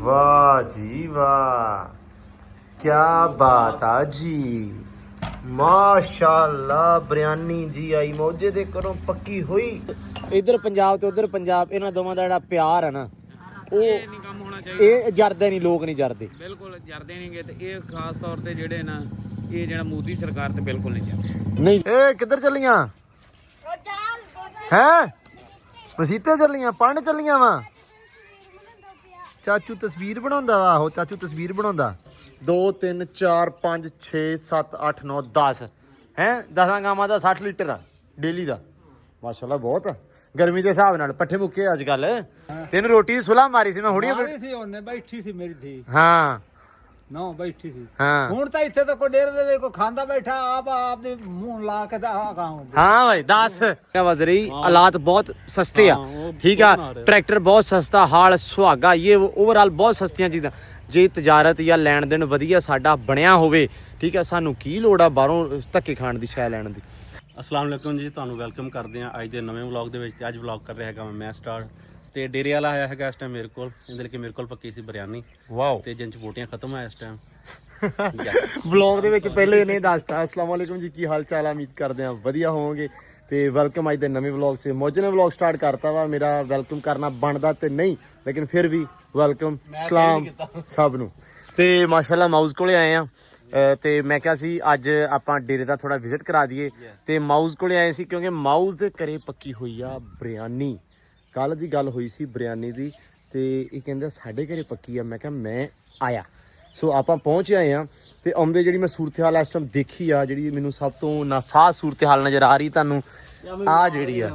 वाह जी वाह, क्या बात आ जी, माशाअल्लाह। बिरयानी जी आई मौजे दे करो पक्की हुई। इधर पंजाब ते उधर पंजाब, इन्हां दोवां दा जेहड़ा प्यार है ना, ਉਹ ਨਹੀਂ ਕੰਮ ਹੋਣਾ ਚਾਹੀਦਾ। ਇਹ ਜਰਦੇ ਨਹੀਂ, ਲੋਕ ਨਹੀਂ ਜਰਦੇ, ਬਿਲਕੁਲ ਜਰਦੇ ਨਹੀਂਗੇ। ਤੇ ਇਹ ਖਾਸ ਤੌਰ ਤੇ ਜਿਹੜੇ ਨਾ, ਇਹ ਜਿਹੜਾ ਮੋਦੀ ਸਰਕਾਰ ਤੇ ਬਿਲਕੁਲ ਨਹੀਂ ਜਰਦੇ। ਨਹੀਂ ਏ ਕਿੱਧਰ ਚੱਲੀਆਂ ਹੈ? ਮਸੀਤੇ ਚੱਲੀਆਂ, ਪੜਨ ਚੱਲੀਆਂ ਵਾ। ਚਾਚੂ ਤਸਵੀਰ ਬਣਾਉਂਦਾ ਵਾ। ਆਹੋ ਚਾਚੂ ਤਸਵੀਰ ਬਣਾਉਂਦਾ। 2 3 4 5 6 7 8 9 10 ਹੈ। 10 ਗਾਵਾਂ ਦਾ 60 ਲੀਟਰ ਆ ਡੇਲੀ ਦਾ। ਮਾਸ਼ਾਅੱਲਾ ਬਹੁਤ ਆ। ਗਰਮੀ ਦੇ ਹਿਸਾਬ ਨਾਲ ਪੱਠੇ ਮੁੱਕੇ ਅੱਜ ਕੱਲ। ਤੈਨੂੰ ਰੋਟੀ ਦੀ ਸੁਲਾ ਮਾਰੀ ਸੀ ਮੈਂ ਹੁਣੀ। ਸੀ ਉਹਨੇ ਬੈਠੀ ਸੀ ਮੇਰੀ ਧੀ। ਹਾਂ ਨਾ ਬੈਠੀ ਸੀ। ਹਾਂ ਹੁਣ ਤਾਂ ਇੱਥੇ ਤਾਂ ਕੋਈ ਡੇਰੇ ਦੇ ਵਿੱਚ ਕੋਈ ਖਾਂਦਾ ਬੈਠਾ, ਆਪ ਦੇ ਮੂੰਹ ਲਾ ਕੇ ਤਾਂ ਆ ਖਾਉਂ। हाँ भाई 10 वजरी हालात बहुत सस्ते आ। ठीक है, ट्रैक्टर बहुत सस्ता, हाल सुहागा, ये ओवरऑल बहुत सस्तियां चीज़ां। जे तजारत या लैन देन वधिया साडा ਬਣਿਆ ਹੋਵੇ, ਠੀਕ ਹੈ, ਸਾਨੂੰ ਕੀ ਲੋੜ ਆ ਬਾਹਰੋਂ ਧੱਕੇ ਖਾਣ ਦੀ, ਸ਼ੈ ਲੈਣ ਦੀ। ਅਸਲਾਮ ਵਾਲੇਕੁਮ ਜੀ, ਤੁਹਾਨੂੰ ਵੈਲਕਮ ਕਰਦੇ ਹਾਂ ਅੱਜ ਦੇ ਨਵੇਂ ਵਲੌਗ ਦੇ ਵਿੱਚ। ਅੱਜ ਵਲੌਗ ਕਰ ਰਿਹਾ ਹੈਗਾ ਮੈਂ ਸਟਾਰਟ, ਤੇ ਡੇਰੇ ਵਾਲਾ ਆਇਆ ਹੈਗਾ ਇਸ ਟਾਈਮ ਮੇਰੇ ਕੋਲ। ਇਹਦੇ ਲਈ ਮੇਰੇ ਕੋਲ ਪੱਕੀ ਸੀ ਬਿਰਿਆਨੀ, ਵਾਓ। ਤੇ ਜਿੰਨ ਚ ਬੋਟੀਆਂ ਖਤਮ ਆ ਇਸ ਟਾਈਮ। ਵਲੌਗ ਦੇ ਵਿੱਚ ਪਹਿਲੇ ਇਹਨੇ ਦੱਸਤਾ। ਅਸਲਾਮ ਵਾਲੇਕੁਮ ਜੀ, ਕੀ ਹਾਲ ਚਾਲ ਆ? ਉਮੀਦ ਕਰਦੇ ਆ ਵਧੀਆ ਹੋਵੋਗੇ। ਤੇ ਵੈਲਕਮ ਅੱਜ ਦੇ ਨਵੇਂ ਵਲੌਗ 'ਚ। ਮੌਜੇ ਨੇ ਵਲੌਗ ਸਟਾਰਟ ਕਰਤਾ ਵਾ। ਮੇਰਾ ਵੈਲਕਮ ਕਰਨਾ ਬਣਦਾ ਤੇ ਨਹੀਂ, ਲੇਕਿਨ ਫਿਰ ਵੀ ਵੈਲਕਮ ਸਲਾਮ ਸਭ ਨੂੰ। ਤੇ ਮਾਸ਼ਾਅੱਲਾ ਮਾਊਸ ਕੋਲੇ ਆਏ ਆ, ਤੇ ਮੈਂ ਕਿਹਾ ਸੀ ਅੱਜ ਆਪਾਂ ਡੇਰੇ ਦਾ ਥੋੜਾ ਵਿਜ਼ਿਟ ਕਰਾ ਦਈਏ। ਤੇ ਮਾਊਸ ਕੋਲੇ ਆਏ ਸੀ ਕਿਉਂਕਿ ਮਾਊਸ ਦੇ ਘਰੇ ਪੱਕੀ ਹੋਈ ਆ ਬਿਰਿਆਨੀ। ਕੱਲ ਦੀ ਗੱਲ ਹੋਈ ਸੀ ਬਿਰਿਆਨੀ ਦੀ, ਤੇ ਇਹ ਕਹਿੰਦਾ ਸਾਡੇ ਘਰੇ ਪੱਕੀ ਆ। ਮੈਂ ਕਿਹਾ ਮੈਂ ਆਇਆ। ਸੋ ਆਪਾਂ ਪਹੁੰਚ ਆਏ ਆ। ਤੇ ਆਉਂਦੇ ਜਿਹੜੀ ਮੈਂ ਸੂਰਤ ਹਾਲ ਇਸ ਟਾਈਮ ਦੇਖੀ ਆ, ਜਿਹੜੀ ਮੈਨੂੰ ਸਭ ਤੋਂ ਨਾਸਾਜ਼ ਸੂਰਤ ਹਾਲ ਨਜ਼ਰ ਆ ਰਹੀ ਤੁਹਾਨੂੰ, ਆ ਜਿਹੜੀ ਆ,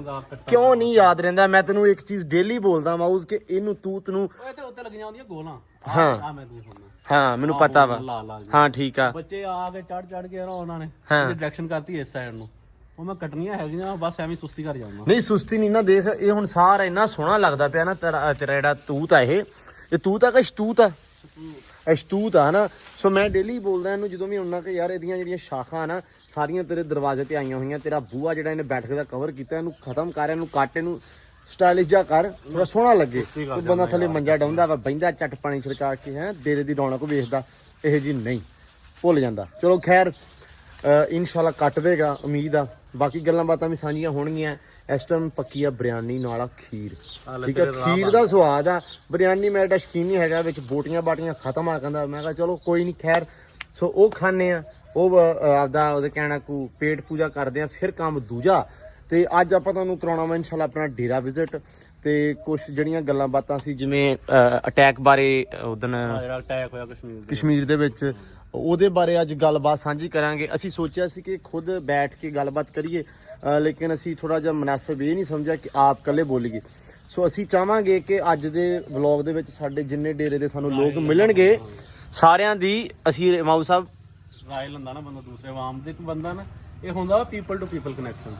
ਕਿਉਂ ਨਹੀਂ ਯਾਦ ਰਹਿੰਦਾ? ਮੈਂ ਤੈਨੂੰ ਇੱਕ ਚੀਜ਼ ਡੇਲੀ ਬੋਲਦਾ ਮਾਊਸ, ਕਿ ਇਹਨੂੰ ਤੂੰ ਉੱਤੇ ਲੱਗੀਆਂ ਹੁੰਦੀਆਂ ਗੋਲਾਂ। ਹਾਂ ਮੈਂ ਤੂੰ ਸੁਣਨਾ। ਹਾਂ ਮੈਨੂੰ ਪਤਾ ਵਾ। ਹਾਂ ਠੀਕ ਆ। ਬੱਚੇ ਆ ਕੇ ਚੜ ਕੇ ਨਾ ਉਹਨਾਂ ਨੇ ਡਾਇਰੈਕਸ਼ਨ ਕਰਤੀ ਇਸ ਸਾਈਡ ਨੂੰ, ਉਹ ਮੈਂ ਕੱਟਣੀਆਂ ਹੈਗੀਆਂ, ਬਸ ਐਵੇਂ ਸੁਸਤੀ ਕਰ ਜਾਊਂਗਾ। ਨਹੀਂ ਸੁਸਤੀ ਨਹੀਂ ਨਾ। ਦੇਖ ਇਹ ਹੁਣ ਸਾਰਾ ਇੰਨਾ ਸੋਹਣਾ ਲੱਗਦਾ ਪਿਆ ਨਾ ਤੇਰਾ ਜਿਹੜਾ ਤੂਤ ਆ, ਇਹ ਤੂਤ ਆ ਕਿ ਸ਼ਤੂਤ ਆ? ਅਸ਼ਤੂਤ ਆ ਨਾ। ਸੋ ਮੈਂ ਡੇਲੀ ਬੋਲਦਾ ਇਹਨੂੰ ਜਦੋਂ ਵੀ ਆਉਣਾ ਕਿ ਯਾਰ ਇਹਦੀਆਂ ਜਿਹੜੀਆਂ ਸ਼ਾਖਾਂ ਨਾ ਸਾਰੀਆਂ ਤੇਰੇ ਦਰਵਾਜ਼ੇ ਤੇ ਆਈਆਂ ਹੋਈਆਂ। ਤੇਰਾ ਬੂਹਾ ਜਿਹੜਾ ਇਹਨੇ ਬੈਠਕ ਦਾ ਕਵਰ ਕੀਤਾ, ਇਹਨੂੰ ਖਤਮ ਕਰ, ਇਹਨੂੰ ਕੱਟ, ਇਹਨੂੰ ਸਟਾਈਲਿਸ਼ ਜਿਹਾ ਕਰ, ਥੋੜਾ ਸੋਹਣਾ ਲੱਗੇ। ਕੋਈ ਬੰਦਾ ਥੱਲੇ ਮੰਜਾ ਡਾਉਂਦਾ ਵਾ, ਬਹਿੰਦਾ ਚੱਟ ਪਾਣੀ ਛਿੜਕਾ ਕੇ, ਹੈ ਡੇਰੇ ਦੀ ਰੌਣਕ ਵੇਖਦਾ, ਇਹ ਜੀ ਨਹੀਂ, ਭੁੱਲ ਜਾਂਦਾ। ਚਲੋ ਖੈਰ ਇਨਸ਼ਾਅੱਲਾ ਕੱਟ ਦੇਗਾ, ਉਮੀਦ ਆ। ਬਾਕੀ ਗੱਲਾਂ ਬਾਤਾਂ ਵੀ ਸਾਂਝੀਆਂ ਹੋਣਗੀਆਂ। ਇਸ ਟਾਈਮ ਪੱਕੀ ਆ ਬਿਰਿਆਨੀ ਨਾਲ ਆ ਖੀਰ। ਠੀਕ ਆ, ਖੀਰ ਦਾ ਸਵਾਦ ਆ। ਬਿਰਿਆਨੀ ਮੈਂ ਐਡਾ ਸ਼ੌਕੀਨ ਨਹੀਂ ਹੈਗਾ, ਵਿੱਚ ਬੋਟੀਆਂ ਬਾਟੀਆਂ ਖਤਮ ਆ ਕਹਿੰਦਾ। ਮੈਂ ਕਿਹਾ ਚਲੋ ਕੋਈ ਨਹੀਂ ਖੈਰ। ਸੋ ਉਹ ਖਾਂਦੇ ਆ, ਉਹ ਆਪਦਾ ਉਹਦੇ ਕਹਿਣਾ ਕੋ ਪੇਟ ਪੂਜਾ ਕਰਦੇ ਆ, ਫਿਰ ਕੰਮ ਦੂਜਾ। ਤੇ ਅੱਜ ਆਪਾਂ ਤੁਹਾਨੂੰ ਕਰਾਉਣਾ ਵਾ ਇਨਸ਼ਾਅੱਲਾ ਆਪਣਾ ਡੇਰਾ ਵਿਜ਼ਿਟ, ਤੇ ਕੁਛ ਜਿਹੜੀਆਂ ਗੱਲਾਂ ਬਾਤਾਂ ਸੀ, ਜਿਵੇਂ ਅਟੈਕ ਬਾਰੇ, ਉਦਣ ਜਿਹੜਾ ਅਟੈਕ ਹੋਇਆ ਕਸ਼ਮੀਰ ਦੇ ਵਿੱਚ, ਉਹਦੇ ਬਾਰੇ ਅੱਜ ਗੱਲਬਾਤ ਸਾਂਝੀ ਕਰਾਂਗੇ। ਅਸੀਂ ਸੋਚਿਆ ਸੀ ਕਿ ਖੁਦ ਬੈਠ ਕੇ ਗੱਲਬਾਤ ਕਰੀਏ, ਲੇਕਿਨ ਅਸੀਂ ਥੋੜਾ ਜਿਹਾ ਮੁਨਾਸਿਬ ਇਹ ਨਹੀਂ ਸਮਝਿਆ ਕਿ ਆਪ ਇਕੱਲੇ ਬੋਲੀਏ। ਸੋ ਅਸੀਂ ਚਾਹਾਂਗੇ ਕਿ ਅੱਜ ਦੇ ਵਲੌਗ ਦੇ ਵਿੱਚ ਸਾਡੇ ਜਿੰਨੇ ਡੇਰੇ ਦੇ ਸਾਨੂੰ ਲੋਕ ਮਿਲਣਗੇ, ਸਾਰਿਆਂ ਦੀ ਅਸੀਂ ਮਾਊ ਸਾਹਿਬ ਰਾਇ ਲੈਂਦਾ ਨਾ ਬੰਦਾ ਦੂਸਰੇ ਆਵਾਮ ਦੇ ਬੰਦਾ ਨਾ, ਇਹ ਹੁੰਦਾ ਵਾ ਪੀਪਲ ਟੂ ਪੀਪਲ ਕਨੈਕਸ਼ਨ।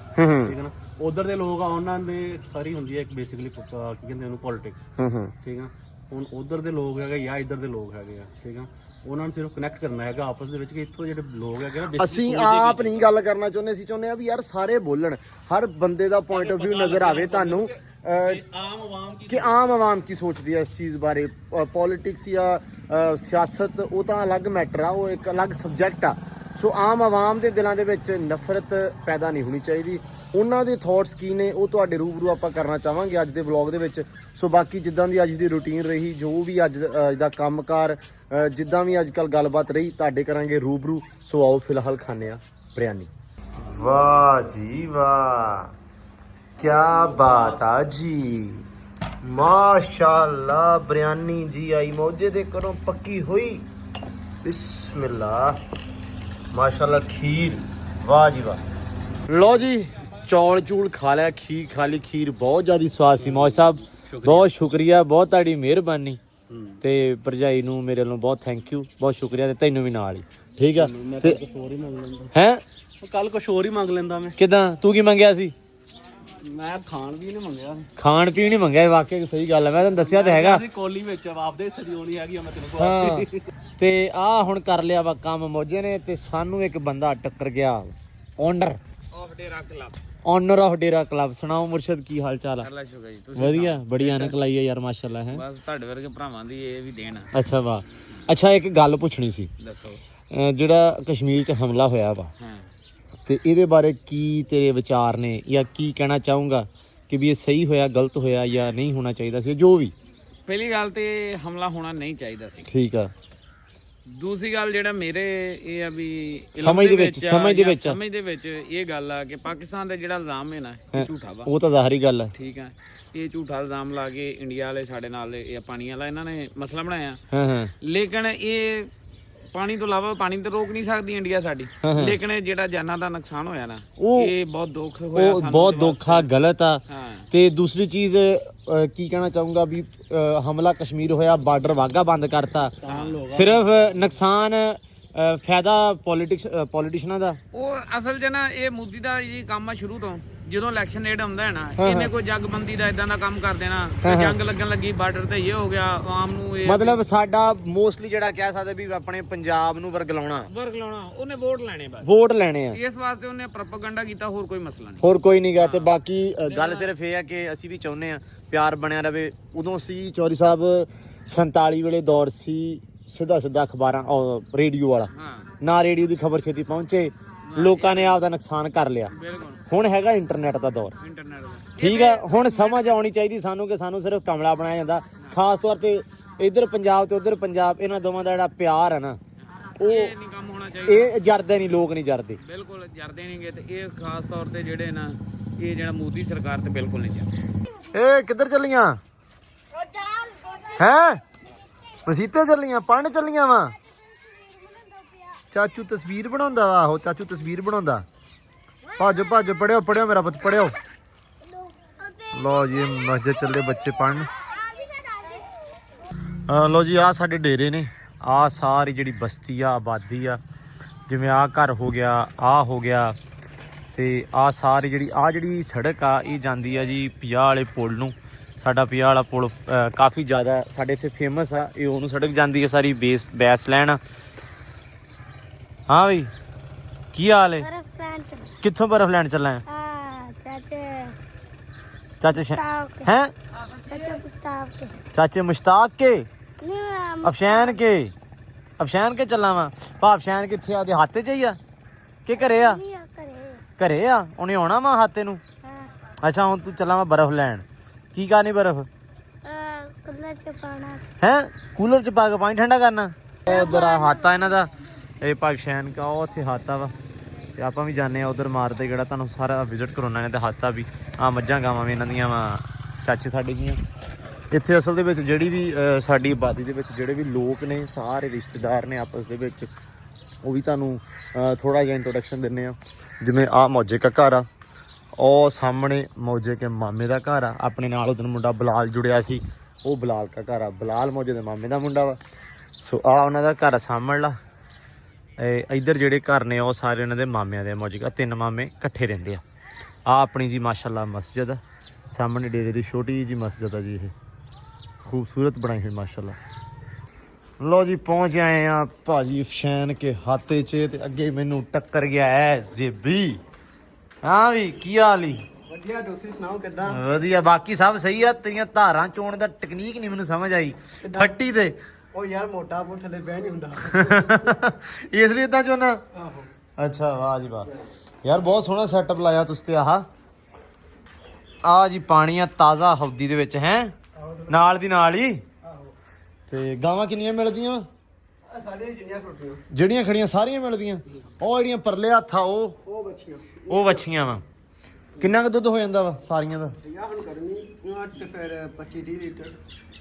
ਠੀਕ ਹੈ ਨਾ, ਉਧਰ ਦੇ ਲੋਕ ਆ, ਉਹਨਾਂ ਦੇ ਸਾਰੀ ਹੁੰਦੀ ਹੈ ਇੱਕ ਬੇਸਿਕਲੀ ਕੀ ਕਹਿੰਦੇ ਉਹਨੂੰ ਪੋਲਿਟਿਕਸ। ਠੀਕ ਆ, ਹੁਣ ਉਧਰ ਦੇ ਲੋਕ ਹੈਗੇ ਜਾਂ ਇੱਧਰ ਦੇ ਲੋਕ ਹੈਗੇ ਆ, ਠੀਕ ਆ, ਉਹਨਾਂ ਨੂੰ ਸਿਰਫ ਕਨੈਕਟ ਕਰਨਾ ਹੈਗਾ ਆਪਸ ਦੇ ਵਿੱਚ, ਕਿ ਇੱਥੋਂ ਜਿਹੜੇ ਲੋਕ ਹੈਗੇ ਨਾ, ਅਸੀਂ ਆਪ ਨਹੀਂ ਗੱਲ ਕਰਨਾ ਚਾਹੁੰਦੇ। ਅਸੀਂ ਚਾਹੁੰਦੇ ਆ ਵੀ ਯਾਰ ਸਾਰੇ ਬੋਲਣ, ਹਰ ਬੰਦੇ ਦਾ ਪੁਆਇੰਟ ਆਫ ਵਿਊ ਨਜ਼ਰ ਆਵੇ ਤੁਹਾਨੂੰ, ਕਿ ਆਮ ਆਵਾਮ ਕੀ ਸੋਚਦੀ ਹੈ ਇਸ ਚੀਜ਼ ਬਾਰੇ। ਪੋਲਿਟਿਕਸ ਜਾਂ ਸਿਆਸਤ ਉਹ ਤਾਂ ਅਲੱਗ ਮੈਟਰ ਆ, ਉਹ ਇੱਕ ਅਲੱਗ ਸਬਜੈਕਟ ਆ। ਸੋ ਆਮ ਆਵਾਮ ਦੇ ਦਿਲਾਂ ਦੇ ਵਿੱਚ ਨਫ਼ਰਤ ਪੈਦਾ ਨਹੀਂ ਹੋਣੀ ਚਾਹੀਦੀ। ਉਹਨਾਂ ਦੇ ਥਾਟਸ ਕੀ ਨੇ ਉਹ ਤੁਹਾਡੇ ਰੂਬਰੂ ਆਪਾਂ ਕਰਨਾ ਚਾਹਾਂਗੇ ਅੱਜ ਦੇ ਵਲੌਗ ਦੇ ਵਿੱਚ। ਸੋ ਬਾਕੀ ਜਿੱਦਾਂ ਦੀ ਅੱਜ ਦੀ ਰੂਟੀਨ ਰਹੀ, ਜੋ ਵੀ ਅੱਜ ਦਾ ਕੰਮਕਾਰ, ਜਿੱਦਾਂ ਵੀ ਅੱਜ ਕੱਲ੍ਹ ਗੱਲਬਾਤ ਰਹੀ, ਤੁਹਾਡੇ ਕਰਾਂਗੇ ਰੂਬਰੂ। ਸੋ ਆਓ ਫਿਲਹਾਲ ਖਾਂਦੇ ਆ ਬਿਰਿਆਨੀ। ਵਾਹ ਜੀ ਵਾਹ, ਕਿਆ ਬਾਤ ਆ ਜੀ, ਮਾਸ਼ਾਅੱਲਾ। ਬਿਰਿਆਨੀ ਜੀ ਆਈ ਮੌਜੇ ਦੇ ਘਰੋਂ ਪੱਕੀ ਹੋਈ, ਬਿਸਮਿल्लाह, ਮਾਸ਼ਾਅੱਲਾ। ਖੀਰ, ਵਾਹ ਜੀ ਵਾਹ। ਲੋ ਜੀ ਚੌਲ ਚੂਲ ਖਾ ਲਿਆ, ਖੀਰ ਖਾ ਲਈ। ਖੀਰ ਬਹੁਤ ਜ਼ਿਆਦਾ ਸਵਾਦ ਸੀ ਮੌਜ ਸਾਹਿਬ, ਬਹੁਤ ਸ਼ੁਕਰੀਆ, ਬਹੁਤ ਤੁਹਾਡੀ ਮਿਹਰਬਾਨੀ। ਤੇ ਭਰਜਾਈ ਨੂੰ ਮੇਰੇ ਵੱਲੋਂ ਬਹੁਤ ਥੈਂਕ ਯੂ, ਬਹੁਤ ਸ਼ੁਕਰੀਆ। ਤੇ ਤੈਨੂੰ ਵੀ ਨਾਲ ਹੀ, ਠੀਕ ਆ। ਤੇ ਹੈ ਕੱਲ ਕੁਛ ਹੋਰ ਹੀ ਮੰਗ ਲੈਂਦਾ ਮੈਂ। ਕਿਦਾਂ? ਤੂੰ ਕੀ ਮੰਗਿਆ ਸੀ? ਮੈਂ ਖਾਣ ਵੀ ਨਹੀਂ ਮੰਗਿਆ, ਖਾਣ ਪੀਣ ਨਹੀਂ ਮੰਗਿਆ। ਵਾਕਈ ਸਹੀ ਗੱਲ ਹੈ, ਮੈਂ ਤੈਨੂੰ ਦੱਸਿਆ ਤਾਂ ਹੈਗਾ। ਕੋਲੀ ਵਿੱਚ ਆਪਦੇ ਸਰੀਓਣੀ ਹੈਗੀ, ਮੈਂ ਤੈਨੂੰ ਹਾਂ। ਤੇ ਆ ਹੁਣ ਕਰ ਲਿਆ ਵਾ ਕੰਮ ਮੌਜੇ ਨੇ, ਤੇ ਸਾਨੂੰ ਇੱਕ ਬੰਦਾ ਟੱਕਰ ਗਿਆ, owner of Dera club. Owner of Dera club. ਸੁਣਾਓ ਮੁਰਸ਼ਦ ਕੀ ਹਾਲ ਚਾਲ ਆ? ਵਧੀਆ, ਬੜੀ ਐਨਕ ਲਾਈ ਆ ਯਾਰ ਮਾਸ਼ਾਅੱਲਾ ਹੈ। ਬਸ ਤੁਹਾਡੇ ਵਰਗੇ ਭਰਾਵਾਂ ਦੀ ਇਹ ਵੀ ਦੇਣ। ਅੱਛਾ ਵਾਹ। ਅੱਛਾ ਇੱਕ ਗੱਲ ਪੁੱਛਣੀ ਸੀ, ਦੱਸੋ। ਜਿਹੜਾ ਕਸ਼ਮੀਰ 'ਚ ਹਮਲਾ ਹੋਇਆ ਵਾ ਹਾਂ, ਤੇ ਇਹਦੇ ਬਾਰੇ ਕੀ ਤੇਰੇ ਵਿਚਾਰ ਨੇ, ਜਾਂ ਕੀ ਕਹਿਣਾ ਚਾਹੂੰਗਾ ਕਿ ਵੀ ਇਹ ਸਹੀ ਹੋਇਆ, ਗਲਤ ਹੋਇਆ, ਜਾਂ ਨਹੀਂ ਹੋਣਾ ਚਾਹੀਦਾ ਸੀ, ਜੋ ਵੀ? ਪਹਿਲੀ ਗੱਲ ਤੇ ਹਮਲਾ ਹੋਣਾ ਨਹੀਂ ਚਾਹੀਦਾ ਸੀ। ਠੀਕ ਆ। ਦੂਸਰੀ ਗੱਲ ਜਿਹੜਾ ਮੇਰੇ ਇਹ ਆ ਵੀ ਸਮਝ ਦੇ ਵਿੱਚ ਇਹ ਗੱਲ ਆ ਕਿ ਪਾਕਿਸਤਾਨ ਦਾ ਜਿਹੜਾ ਇਲਜ਼ਾਮ ਹੈ ਨਾ, ਇਹ ਝੂਠਾ ਵਾ। ਉਹ ਤਾਂ ਜ਼ਾਹਰੀ ਗੱਲ ਹੈ। ਠੀਕ ਆ, ਇਹ ਝੂਠਾ ਇਲਜ਼ਾਮ ਲਾ ਕੇ ਇੰਡੀਆ ਵਾਲੇ ਸਾਡੇ ਨਾਲ ਇਹ ਪਾਣੀ ਵਾਲਾ ਇਹਨਾਂ ਨੇ ਮਸਲਾ ਬਣਾਇਆ। ਹਾਂ ਹਾਂ। ਲੇਕਿਨ ਇਹ ਪਾਣੀ ਤੋਂ ਇਲਾਵਾ ਪਾਣੀ ਤੇ ਰੋਕ ਨਹੀਂ ਸਕਦੀ ਇੰਡੀਆ ਸਾਡੀ। ਲੇਕਿਨ ਇਹ ਜਿਹੜਾ ਜਾਨਾਂ ਦਾ ਨੁਕਸਾਨ ਹੋਇਆ ਨਾ, ਇਹ ਬਹੁਤ ਦੁੱਖ ਹੋਇਆ ਉਹ ਬਹੁਤ ਦੁੱਖ ਆ, ਗਲਤ ਆ। ਹਾਂ। ਤੇ ਦੂਸਰੀ ਚੀਜ਼ ਕੀ ਕਹਿਣਾ ਚਾਹੂੰਗਾ ਵੀ ਹਮਲਾ ਕਸ਼ਮੀਰ ਹੋਇਆ, ਬਾਰਡਰ ਵਾਘਾ ਬੰਦ ਕਰਤਾ, ਸਿਰਫ ਨੁਕਸਾਨ ਫਾਇਦਾ ਪੋਲੀਟੀਸ਼ੀਅਨਾਂ ਦਾ। ਉਹ ਅਸਲ 'ਚ ਨਾ ਇਹ ਮੋਦੀ ਦਾ ਜੀ ਕੰਮ ਆ ਸ਼ੁਰੂ ਤੋਂ। ਜਦੋਂ ਇਲੈਕਸ਼ਨ ਨੇੜੇ ਹੁੰਦਾ ਹੈ ਨਾ, ਇਹਨੇ ਕੋਈ ਜਗਬੰਦੀ ਦਾ ਇਦਾਂ ਦਾ ਕੰਮ ਕਰ ਦੇਣਾ, ਜੰਗ ਲੱਗਣ ਲੱਗੀ ਬਾਰਡਰ ਤੇ, ਇਹ ਹੋ ਗਿਆ ਆਵਾਮ ਨੂੰ। ਇਹ ਮਤਲਬ ਸਾਡਾ ਮੋਸਟਲੀ ਜਿਹੜਾ ਕਹਿ ਸਕਦੇ ਵੀ ਆਪਣੇ ਪੰਜਾਬ ਨੂੰ ਵਰਗਲਾਉਣਾ, ਉਹਨੇ ਵੋਟ ਲੈਣੇ, ਬਸ ਵੋਟ ਲੈਣੇ ਆ। ਇਸ ਵਾਸਤੇ ਉਹਨੇ ਪ੍ਰੋਪਗੈਂਡਾ ਕੀਤਾ, ਹੋਰ ਕੋਈ ਮਸਲਾ ਨਹੀਂ। ਹੋਰ ਕੋਈ ਨਹੀਂ ਗਾ। ਤੇ ਬਾਕੀ ਗੱਲ ਸਿਰਫ ਇਹ ਆ ਕਿ ਅਸੀਂ ਵੀ ਚਾਹੁੰਦੇ ਆ ਪਿਆਰ ਬਣਿਆ ਰਵੇ। ਉਦੋਂ ਸੀ ਚੌਧਰੀ ਸਾਹਿਬ 47 ਵੇਲੇ ਦੌਰ ਸੀ, ਸਿੱਧਾ ਅਖਬਾਰਾਂ ਰੇਡੀਓ ਵਾਲਾ ਨਾ, ਰੇਡੀਓ ਦੀ ਖਬਰ ਛੇਤੀ ਪਹੁੰਚੇ, ਲੋਕਾਂ ਨੇ ਆਪਦਾ ਨੁਕਸਾਨ ਕਰ ਲਿਆ। ਹੁਣ ਹੈਗਾ ਇੰਟਰਨੈਟ ਦਾ ਦੌਰ। ਠੀਕ ਹੈ, ਹੁਣ ਸਮਝ ਆਉਣੀ ਚਾਹੀਦੀ ਸਾਨੂੰ ਕਿ ਸਾਨੂੰ ਸਿਰਫ ਕਮਲਾ ਬਣਾਇਆ ਜਾਂਦਾ। ਖਾਸ ਤੌਰ ਤੇ ਇੱਧਰ ਪੰਜਾਬ ਤੇ ਉੱਧਰ ਪੰਜਾਬ, ਇਹਨਾਂ ਦੋਵਾਂ ਦਾ ਜਿਹੜਾ ਪਿਆਰ ਹੈ ਨਾ, ਉਹ ਨਹੀਂ ਕੰਮ ਹੋਣਾ ਚਾਹੀਦਾ। ਇਹ ਜਰਦੇ ਨਹੀਂ, ਲੋਕ ਨਹੀਂ ਜਰਦੇ, ਬਿਲਕੁਲ ਜਰਦੇ ਨਹੀਂਗੇ। ਤੇ ਇਹ ਖਾਸ ਤੌਰ ਤੇ ਜਿਹੜੇ ਨਾ, ਇਹ ਜਿਹੜਾ ਮੋਦੀ ਸਰਕਾਰ ਤੇ ਬਿਲਕੁਲ ਨਹੀਂ ਜਰਦੇ। ਏ ਕਿੱਧਰ ਚੱਲੀਆਂ ਹੈ? ਮਸੀਤੇ ਚੱਲੀਆਂ, ਪੜਨ ਚੱਲੀਆਂ ਵਾ? ਚਾਚੂ ਤਸਵੀਰ ਬਣਾਉਂਦਾ ਵਾ। ਆਹੋ ਚਾਚੂ ਤਸਵੀਰ ਬਣਾਉਂਦਾ। ਭੱਜ ਭੱਜ, ਪੜਿਓ ਪੜਿਓ ਮੇਰਾ ਪੁੱਤ, ਪੜਿਓ। ਲੋ ਜੀ ਮਸਜਿਦ ਚੱਲੇ ਬੱਚੇ ਪੜਨ। ਲੋ ਜੀ ਆ ਸਾਡੇ ਡੇਰੇ ਨੇ, ਆ ਸਾਰੀ ਜਿਹੜੀ ਬਸਤੀ ਆ, ਆਬਾਦੀ ਆ, ਜਿਵੇਂ ਆ ਘਰ ਹੋ ਗਿਆ, ਆ ਹੋ ਗਿਆ, ਤੇ ਆ ਸਾਰੀ ਜਿਹੜੀ ਸੜਕ ਆ, ਇਹ ਜਾਂਦੀ ਆ ਜੀ 50 ਵਾਲੇ ਪੁਲ ਨੂੰ। ਸਾਡਾ 50 ਵਾਲਾ ਪੁਲ ਕਾਫੀ ਜ਼ਿਆਦਾ ਸਾਡੇ ਇੱਥੇ ਫੇਮਸ ਆ। ਇਹ ਉਹਨੂੰ ਸੜਕ ਜਾਂਦੀ ਹੈ ਸਾਰੀ ਬੈਸ ਲੈਣ। ਹਾਂ ਬਈ ਕੀ ਹਾਲ ਹੈ? ਕਿੱਥੋਂ ਬਰਫ਼ ਲੈਣ ਚੱਲਾ ਹੈ? ਚਾਚੇ ਹੈ? ਚਾਚੇ ਮੁਸ਼ਤਾਕ ਕੇ ਅਫਸ਼ੈਨ ਕੇ ਚੱਲਾ ਵਾ। ਭਾ ਅਫਸ਼ੈਨ ਕਿੱਥੇ ਆ? ਉਹਦੇ ਹੱਥ 'ਚ ਹੀ ਆ ਕਿ ਘਰੇ ਆ? ਘਰੇ ਆ। ਉਹਨੇ ਆਉਣਾ ਵਾ ਹੱਥੇ ਨੂੰ। ਅੱਛਾ ਹੁਣ ਤੂੰ ਚੱਲਾ ਵਾ ਬਰਫ਼ ਲੈਣ। ਕੀ ਕਰਨੀ ਬਰਫ਼? ਕੂਲਰ 'ਚ ਪਾ ਕੇ ਪਾਣੀ ਠੰਡਾ ਕਰਨਾ। ਉਧਰ ਆ ਹਾਤਾ ਇਹਨਾਂ ਦਾ, ਇਹ ਭਾਈ ਸ਼ੈਨ ਕਾ, ਉਹ ਉੱਥੇ ਹਾਤਾ ਵਾ। ਤੇ ਆਪਾਂ ਵੀ ਜਾਂਦੇ ਆ ਉਧਰ, ਮਾਰਦੇ ਜਿਹੜਾ ਤੁਹਾਨੂੰ ਸਾਰਾ ਵਿਜ਼ਿਟ ਕਰਾਉਣਾ ਨੇ। ਤੇ ਹਾਤਾ ਵੀ ਆ, ਮੱਝਾਂ ਗਾਵਾਂ ਵੀ ਇਹਨਾਂ ਦੀਆਂ ਵਾ, ਚਾਚੇ ਸਾਡੇ ਦੀਆਂ। ਇੱਥੇ ਅਸਲ ਦੇ ਵਿੱਚ ਜਿਹੜੀ ਵੀ ਸਾਡੀ ਆਬਾਦੀ ਦੇ ਵਿੱਚ ਜਿਹੜੇ ਵੀ ਲੋਕ ਨੇ, ਸਾਰੇ ਰਿਸ਼ਤੇਦਾਰ ਨੇ ਆਪਸ ਦੇ ਵਿੱਚ। ਉਹ ਵੀ ਤੁਹਾਨੂੰ ਥੋੜਾ ਜਿਹਾ ਇੰਟਰੋਡਕਸ਼ਨ ਦਿੰਦੇ ਆ। ਜਿਵੇਂ ਆ ਮੌਜੇ ਕਾ ਘਰ ਆ, ਉਹ ਸਾਹਮਣੇ ਮੌਜੇ ਕੇ ਮਾਮੇ ਦਾ ਘਰ ਆ। ਆਪਣੇ ਨਾਲ ਉਹਦੇ ਮੁੰਡਾ ਬਲਾਲ ਜੁੜਿਆ ਸੀ, ਉਹ ਬਲਾਲ ਕਾ ਘਰ ਆ। ਬਲਾਲ ਮੌਜੇ ਦੇ ਮਾਮੇ ਦਾ ਮੁੰਡਾ ਵਾ। ਸੋ ਆ ਉਹਨਾਂ ਦਾ ਘਰ ਸਾਹਮਣ ਲਾ। ਇੱਧਰ ਜਿਹੜੇ ਘਰ ਨੇ ਉਹ ਸਾਰੇ ਉਹਨਾਂ ਦੇ ਮਾਮਿਆਂ ਦੇ। ਮੌਜੇ ਕਾ 3 ਮਾਮੇ ਇਕੱਠੇ ਰਹਿੰਦੇ ਆ। ਆ ਆਪਣੀ ਜੀ ਮਾਸ਼ਾਅੱਲਾ ਮਸਜਿਦ ਆ, ਸਾਹਮਣੇ ਡੇਰੇ ਦੀ ਛੋਟੀ ਜੀ ਮਸਜਿਦ ਆ ਜੀ। ਇਹ ਖੂਬਸੂਰਤ ਬਣਾਈ ਹੋਈ ਮਾਸ਼ਾਅੱਲਾ। ਲੋ ਜੀ ਪਹੁੰਚ ਆਏ ਆ ਭਾਜੀ ਅਫਸ਼ੈਨ ਕੇ ਹਾਤੇ 'ਚ। ਤੇ ਅੱਗੇ ਮੈਨੂੰ ਟੱਕਰ ਗਿਆ ਹੈ ਜ਼ੇਬੀ। ਹਾਂ ਵੀ ਕੀ ਹਾਲ ਈ? ਵਧੀਆ, ਤੁਸੀਂ ਸੁਣਾਓ ਕਿੱਦਾਂ? ਵਧੀਆ, ਬਾਕੀ ਸਭ ਸਹੀ ਆ। ਤੇਰੀਆਂ ਧਾਰਾਂ ਚੋਣ ਦਾ ਟੈਕਨੀਕ ਨਹੀਂ ਮੈਨੂੰ ਸਮਝ ਆਈ ਫੱਟੀ ਤੇ। ਉਹ ਯਾਰ ਮੋਟਾ ਪੁੱਠ ਥੱਲੇ ਬਹਿ ਨਹੀਂ ਹੁੰਦਾ, ਇਸ ਲਈ ਇਦਾਂ ਚੋਣਾ। ਆਹੋ। ਅੱਛਾ ਵਾਹ ਜੀ ਵਾਹ ਯਾਰ, ਬਹੁਤ ਸੋਹਣਾ ਸੈਟਅਪ ਲਾਇਆ ਤੁਸੀਂ ਤੇ। ਆਹ ਜੀ ਪਾਣੀ ਆ ਤਾਜ਼ਾ ਹੌਦੀ ਦੇ ਵਿੱਚ ਹੈ, ਨਾਲ ਦੀ ਨਾਲ ਹੀ। ਤੇ ਗਾਵਾਂ ਕਿੰਨੀਆਂ ਮਿਲਦੀਆਂ? ਜਿਹੜੀਆਂ ਖੜੀਆਂ ਸਾਰੀਆਂ ਮਿਲਦੀਆਂ। ਉਹ ਜਿਹੜੀਆਂ ਪਰਲੇ ਹੱਥ ਆ ਉਹ ਵੱਛੀਆਂ ਵਾ। ਕਿੰਨਾ ਕੁ ਦੁੱਧ ਹੋ ਜਾਂਦਾ ਵਾ ਸਾਰੀਆਂ ਦਾ?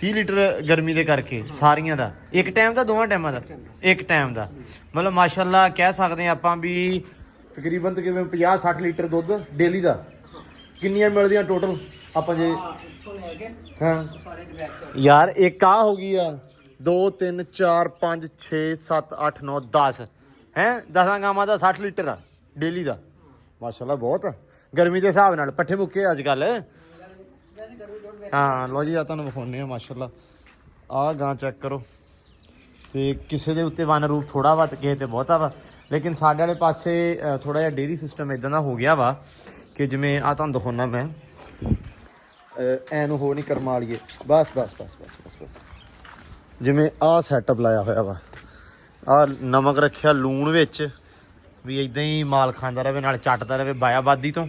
30 ਲੀਟਰ ਗਰਮੀ ਦੇ ਕਰਕੇ ਸਾਰੀਆਂ ਦਾ। ਇੱਕ ਟਾਈਮ ਦਾ, ਦੋਵਾਂ ਟਾਈਮਾਂ ਦਾ? ਇੱਕ ਟਾਈਮ ਦਾ। ਮਤਲਬ ਮਾਸ਼ਾਅੱਲਾ ਕਹਿ ਸਕਦੇ ਆਪਾਂ ਵੀ ਤਕਰੀਬਨ 50-60 ਲੀਟਰ ਦੁੱਧ ਡੇਲੀ ਦਾ। ਕਿੰਨੀਆਂ ਮਿਲਦੀਆਂ ਟੋਟਲ ਆਪਾਂ ਜੇ? ਹਾਂ ਯਾਰ ਇੱਕ ਆ ਹੋ ਗਈ ਆ, 2 3 4 5 6 7 8 9 10 ਹੈ। 10 ਗਾਵਾਂ ਦਾ 60 ਲੀਟਰ ਆ ਡੇਲੀ ਦਾ। ਮਾਸ਼ਾਅੱਲਾ ਬਹੁਤ ਆ ਗਰਮੀ ਦੇ ਹਿਸਾਬ ਨਾਲ। ਪੱਠੇ ਮੁੱਕੇ ਅੱਜ ਕੱਲ। ਹਾਂ ਲੋ ਜੀ ਆ ਤੁਹਾਨੂੰ ਵਿਖਾਉਂਦੇ ਆ ਮਾਸ਼ਾਅੱਲਾ। ਆਹ ਗਾਂ ਚੈੱਕ ਕਰੋ। ਤੇ ਕਿਸੇ ਦੇ ਉੱਤੇ ਵਨ ਰੂਪ ਥੋੜਾ ਵਾ ਤੇ ਕਿਸੇ ਤੇ ਬਹੁਤਾ ਵਾ। ਲੇਕਿਨ ਸਾਡੇ ਵਾਲੇ ਪਾਸੇ ਥੋੜਾ ਜਿਹਾ ਡੇਰੀ ਸਿਸਟਮ ਇਦਾਂ ਦਾ ਹੋ ਗਿਆ ਵਾ ਕਿ ਜਿਵੇਂ ਆ ਤੁਹਾਨੂੰ ਦਿਖਾਉਣਾ ਮੈਂ ਐ ਨੂੰ ਹੋ ਨਹੀਂ ਕਰਮਾ ਲਈਏ ਬਸ ਜਿਵੇਂ ਆਹ ਸੈਟਅਪ ਲਾਇਆ ਹੋਇਆ ਵਾ ਆਹ ਨਮਕ ਰੱਖਿਆ ਲੂਣ ਵਿੱਚ ਵੀ ਇਦਾਂ ਹੀ ਮਾਲ ਖਾਂਦਾ ਰਹੇ ਨਾਲ ਚੱਟਦਾ ਰਹੇ ਬਾਇਆਬਾਦੀ ਤੋਂ।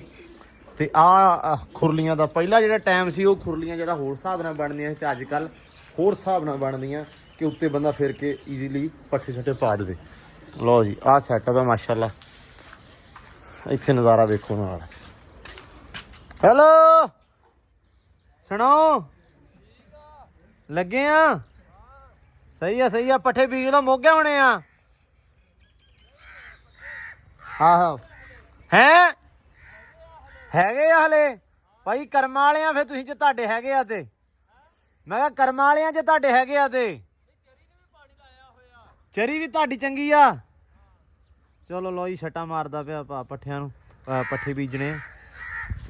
ਤੇ ਆਹ ਖੁਰਲੀਆਂ ਦਾ ਪਹਿਲਾ ਜਿਹੜਾ ਟਾਈਮ ਸੀ ਉਹ ਖੁਰਲੀਆਂ ਜਿਹੜਾ ਹੋਰ ਹਿਸਾਬ ਨਾਲ ਬਣਦੀਆਂ ਸੀ ਤੇ ਅੱਜ ਕੱਲ ਹੋਰ ਹਿਸਾਬ ਨਾਲ ਬਣਦੀਆਂ ਕਿ ਉੱਤੇ ਬੰਦਾ ਫਿਰ ਕੇ ਈਜ਼ੀਲੀ ਪੱਠੇ ਛੱਟੇ ਪਾ ਦੇਵੇ। ਲਓ ਜੀ ਆਹ ਸੈਟਅਪ ਹੈ ਮਾਸ਼ਾਅੱਲਾ। ਇੱਥੇ ਨਜ਼ਾਰਾ ਵੇਖੋ ਨਾਲ। ਹੈਲੋ ਸੁਣੋ ਲੱਗੇ ਆ ਸਹੀ ਆ ਪੱਠੇ ਬੀਜ ਲੋ ਮੋਗੇ ਹੋਣੇ ਆ। ਆਹੋ ਹੈਗੇ ਆ ਹਲੇ ਭਾਈ ਕਰਮਾਂ ਵਾਲੇ ਆ ਫਿਰ ਤੁਸੀਂ ਜੇ ਤੁਹਾਡੇ ਹੈਗੇ ਆ ਤੇ ਮੈਂ ਕਿਹਾ ਕਰਮਾਂ ਵਾਲੇ ਆ ਜੇ ਤੁਹਾਡੇ ਹੈਗੇ ਆ ਤੇ ਚਰੀ ਵੀ ਤੁਹਾਡੀ ਚੰਗੀ ਆ। ਚਲੋ ਲੋ ਜੀ ਛੱਟਾ ਮਾਰਦਾ ਪਿਆ ਪੱਠਿਆਂ ਨੂੰ ਪੱਠੇ ਬੀਜਣੇ ਆ।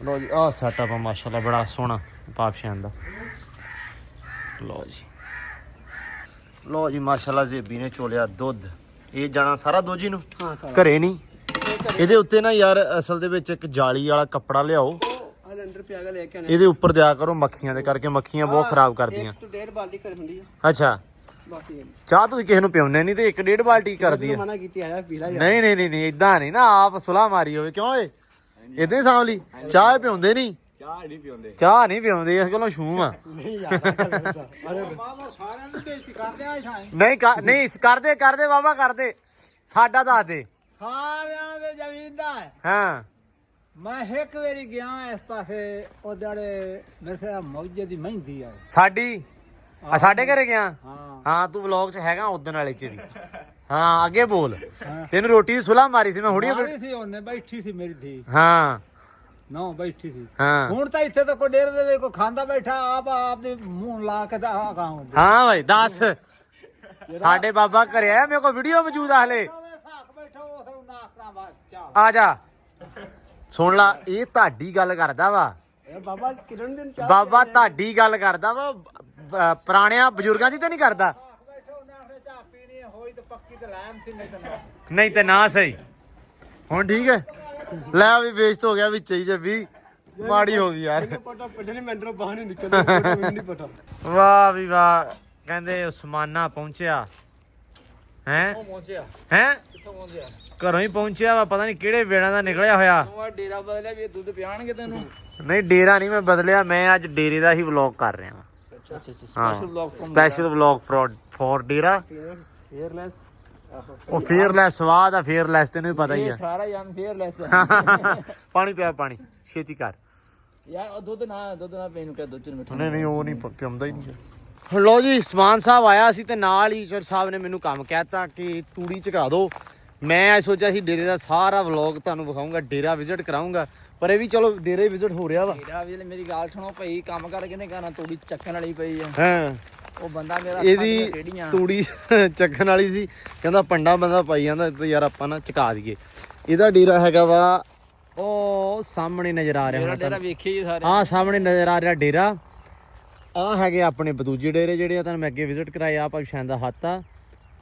ਲੋ ਜੀ ਆਹ ਸੈਟਅਪ ਆ ਮਾਸ਼ਾਅੱਲਾ ਬੜਾ ਸੋਹਣਾ ਪਾਪਸ਼ਾਨ ਦਾ। ਲੋ ਜੀ ਮਾਸ਼ਾਅੱਲਾ ਜ਼ੇਬੀ ਨੇ ਚੋਲਿਆ ਦੁੱਧ। ਇਹ ਜਾਣਾ ਸਾਰਾ ਦੋਜੀ ਨੂੰ ਘਰੇ ਨਹੀਂ ਇਹਦੇ ਉੱਤੇ ਨਾ ਯਾਰ ਅਸਲ ਦੇ ਵਿੱਚ ਇੱਕ ਜਾਲੀ ਵਾਲਾ ਕੱਪੜਾ ਲਿਆਓ ਇਹਦੇ ਉੱਪਰ ਦਿਆ ਕਰੋ ਮੱਖੀਆਂ ਦੇ ਕਰਕੇ ਮੱਖੀਆਂ ਬਹੁਤ ਖਰਾਬ ਕਰਦੀਆਂ। ਅੱਛਾ ਚਾਹ ਤੁਸੀਂ ਕਿਸੇ ਨੂੰ ਪਿਉਨੇ ਨਹੀਂ ਤੇ 1.5 ਬਾਲਟੀ ਕਰਦੀ ਆ। ਨਹੀਂ ਇਦਾਂ ਨਹੀਂ ਨਾ ਆਪ ਸੁਲਾ ਮਾਰੀ ਹੋਵੇ ਕਿਉਂ ਏ ਇਦਾਂ ਹੀ ਸਾਂਭ ਲਈ ਚਾਹ ਪਿਉਂਦੇ ਨਹੀਂ ਚਾਹ ਨਹੀਂ ਪਿਉਂਦੇ ਇਸ ਗੱਲੋਂ ਛੂਮ ਆ ਨਹੀਂ ਕਰਦੇ ਬਾਬਾ ਕਰਦੇ ਸਾਡਾ ਦੱਸ ਦੇ ਸਾਰਿਆਂ ਦੇ ਜ਼ਮੀਨਦਾਰ ਹਾਂ। ਮੈਂ ਇੱਕ ਵਾਰੀ ਗਿਆ ਇਸ ਪਾਸੇ ਉਹ ਜਿਹੜੇ ਮੇਰੇ ਖਿਆਲ ਮੌਜੇ ਦੀ ਮਹਿੰਦੀ ਆ ਸਾਡੀ ਸਾਡੇ ਘਰੇ ਗਿਆ ਹਾਂ ਹਾਂ ਤੂੰ ਵਲੌਗ 'ਚ ਹੈਗਾ ਉਦਣ ਵਾਲੇ 'ਚ ਵੀ ਹਾਂ ਅੱਗੇ ਬੋਲ ਤੈਨੂੰ ਰੋਟੀ ਦੀ ਸੁਲਾ ਮਾਰੀ ਸੀ ਮੈਂ ਹੁਣੀ ਸੀ ਉਹਨੇ ਬੈਠੀ ਸੀ ਮੇਰੀ ਧੀ ਹਾਂ ਨਾ ਬੈਠੀ ਸੀ ਹਾਂ ਹੁਣ ਤਾਂ ਇੱਥੇ ਤਾਂ ਕੋਈ ਡੇਰੇ ਦੇ ਵਿੱਚ ਕੋਈ ਖਾਂਦਾ ਬੈਠਾ ਆਪ ਦੇ ਮੂੰਹ ਲਾ ਕੇ ਤਾਂ ਆ ਖਾਉਂ ਹਾਂ ਭਾਈ ਦੱਸ ਸਾਡੇ ਬਾਬਾ ਘਰੇ ਆਇਆ ਮੇਰੇ ਕੋਲ ਵੀਡੀਓ ਮੌਜੂਦ ਆ ਹਲੇ ਆ ਜਾ ਸੁਣ ਲਾ ਇਹ ਤੁਹਾਡੀ ਗੱਲ ਕਰਦਾ ਵਾ ਬਾਬਾ ਕਿਰਨ ਦਿਨ ਬਾਬਾ ਤੁਹਾਡੀ ਗੱਲ ਕਰਦਾ ਵਾ ਪੁਰਾਣਿਆਂ ਬਜ਼ੁਰਗਾਂ ਦੀ ਤਾਂ ਨਹੀਂ ਕਰਦਾ ਨਹੀਂ ਤੇ ਨਾ ਸਹੀ ਹੁਣ ਠੀਕ ਹੈ ਲੈ ਵੀ ਵੇਸਟ ਹੋ ਗਿਆ ਵਿੱਚ ਹੀ ਜੱਬੀ ਮਾੜੀ ਹੋ ਗਈ ਯਾਰ ਵਾਹ ਵੀ ਵਾਹ ਕਹਿੰਦੇ ਉਸਮਾਨਾ ਪਹੁੰਚਿਆ ਹੈ ਘਰੋਂ ਹੀ ਪਹੁੰਚਿਆ ਵਾ ਪਤਾ ਨਹੀਂ ਕਿਹੜੇ ਵੇੜਾਂ ਦਾ ਨਿਕਲਿਆ ਹੋਇਆ ਡੇਰਾ ਬਦਲਿਆ ਵੀ ਦੁੱਧ ਪਿਆਣਗੇ ਤੈਨੂੰ। ਨਹੀਂ ਡੇਰਾ ਨਹੀਂ ਮੈਂ ਬਦਲਿਆ ਮੈਂ ਅੱਜ ਡੇਰੇ ਦਾ ਹੀ ਵਲੌਗ ਕਰ ਰਿਹਾ ਹਾਂ ਸਪੈਸ਼ਲ ਵਲੌਗ ਫॉर ਡੇਰਾ ਫੇਅਰਲੈਸ ਉਹ ਫੇਅਰਲੈਸ ਸਵਾਦ ਆ ਫੇਅਰਲੈਸ ਤੈਨੂੰ ਵੀ ਪਤਾ ਹੀ ਆ ਸਾਰਾ ਯਾਮ ਫੇਅਰਲੈਸ ਪਾਣੀ ਪਿਆ ਪਾਣੀ ਛੇਤੀ ਕਰ ਯਾਰ ਉਹ ਦੁੱਧ ਨਾ ਪੀਣ ਨੂੰ ਕਿਹਾ ਦੁੱਧ ਚ ਮਿੱਠਾ ਨਹੀਂ ਉਹ ਨਹੀਂ ਪਿਉਂਦਾ ਹੀ ਨਹੀਂ। ਲੋ ਜੀ ਸਮਾਨ ਸਾਹਿਬ ਆਇਆ ਸੀ ਤੇ ਨਾਲ ਹੀ ਸਰ ਸਾਹਿਬ ਨੇ ਮੈਨੂੰ ਕੰਮ ਕਹਿਤਾ ਕਿ ਤੂੜੀ ਚਕਾ ਦਿਓ। ਮੈਂ ਸੋਚਿਆ ਸੀ ਡੇਰੇ ਦਾ ਸਾਰਾ ਵਲੌਗ ਤੁਹਾਨੂੰ ਵਿਖਾਉਂਗਾ ਡੇਰਾ ਵਿਜ਼ਿਟ ਕਰਾਉਂਗਾ ਪਰ ਇਹ ਵੀ ਚਲੋ ਡੇਰੇ ਵਿਜ਼ਿਟ ਹੋ ਰਿਹਾ ਵਾ। ਡੇਰਾ ਵਿਜ਼ਿਟ ਮੇਰੀ ਗੱਲ ਸੁਣੋ ਭਾਈ ਕੰਮ ਕਰ ਕਿਨੇ ਕਰਨਾ ਤੂੜੀ ਚੱਕਣ ਵਾਲੀ ਪਈ ਆ ਹਾਂ ਉਹ ਬੰਦਾ ਮੇਰਾ ਇਹਦੀ ਤੂੜੀ ਚੱਕਣ ਵਾਲੀ ਸੀ ਕਹਿੰਦਾ ਪੰਡਾ ਬੰਦਾ ਪਾਈ ਜਾਂਦਾ ਤੇ ਯਾਰ ਆਪਾਂ ਨਾ ਚਕਾ ਦਈਏ। ਇਹਦਾ ਡੇਰਾ ਹੈਗਾ ਵਾ ਉਹ ਸਾਹਮਣੇ ਨਜ਼ਰ ਆ ਰਿਹਾ ਡੇਰਾ ਵੇਖੀ ਜੀ ਸਾਰੇ ਆਹ ਸਾਹਮਣੇ ਨਜ਼ਰ ਆ ਰਿਹਾ ਡੇਰਾ। ਆਹ ਹੈਗੇ ਆਪਣੇ ਬਦੂਜੇ ਡੇਰੇ ਜਿਹੜੇ ਆ ਤੁਹਾਨੂੰ ਮੈਂ ਅੱਗੇ ਵਿਜ਼ਿਟ ਕਰਾਏ ਆ ਭਾਸ਼ਾਨ ਦਾ ਹੱਥ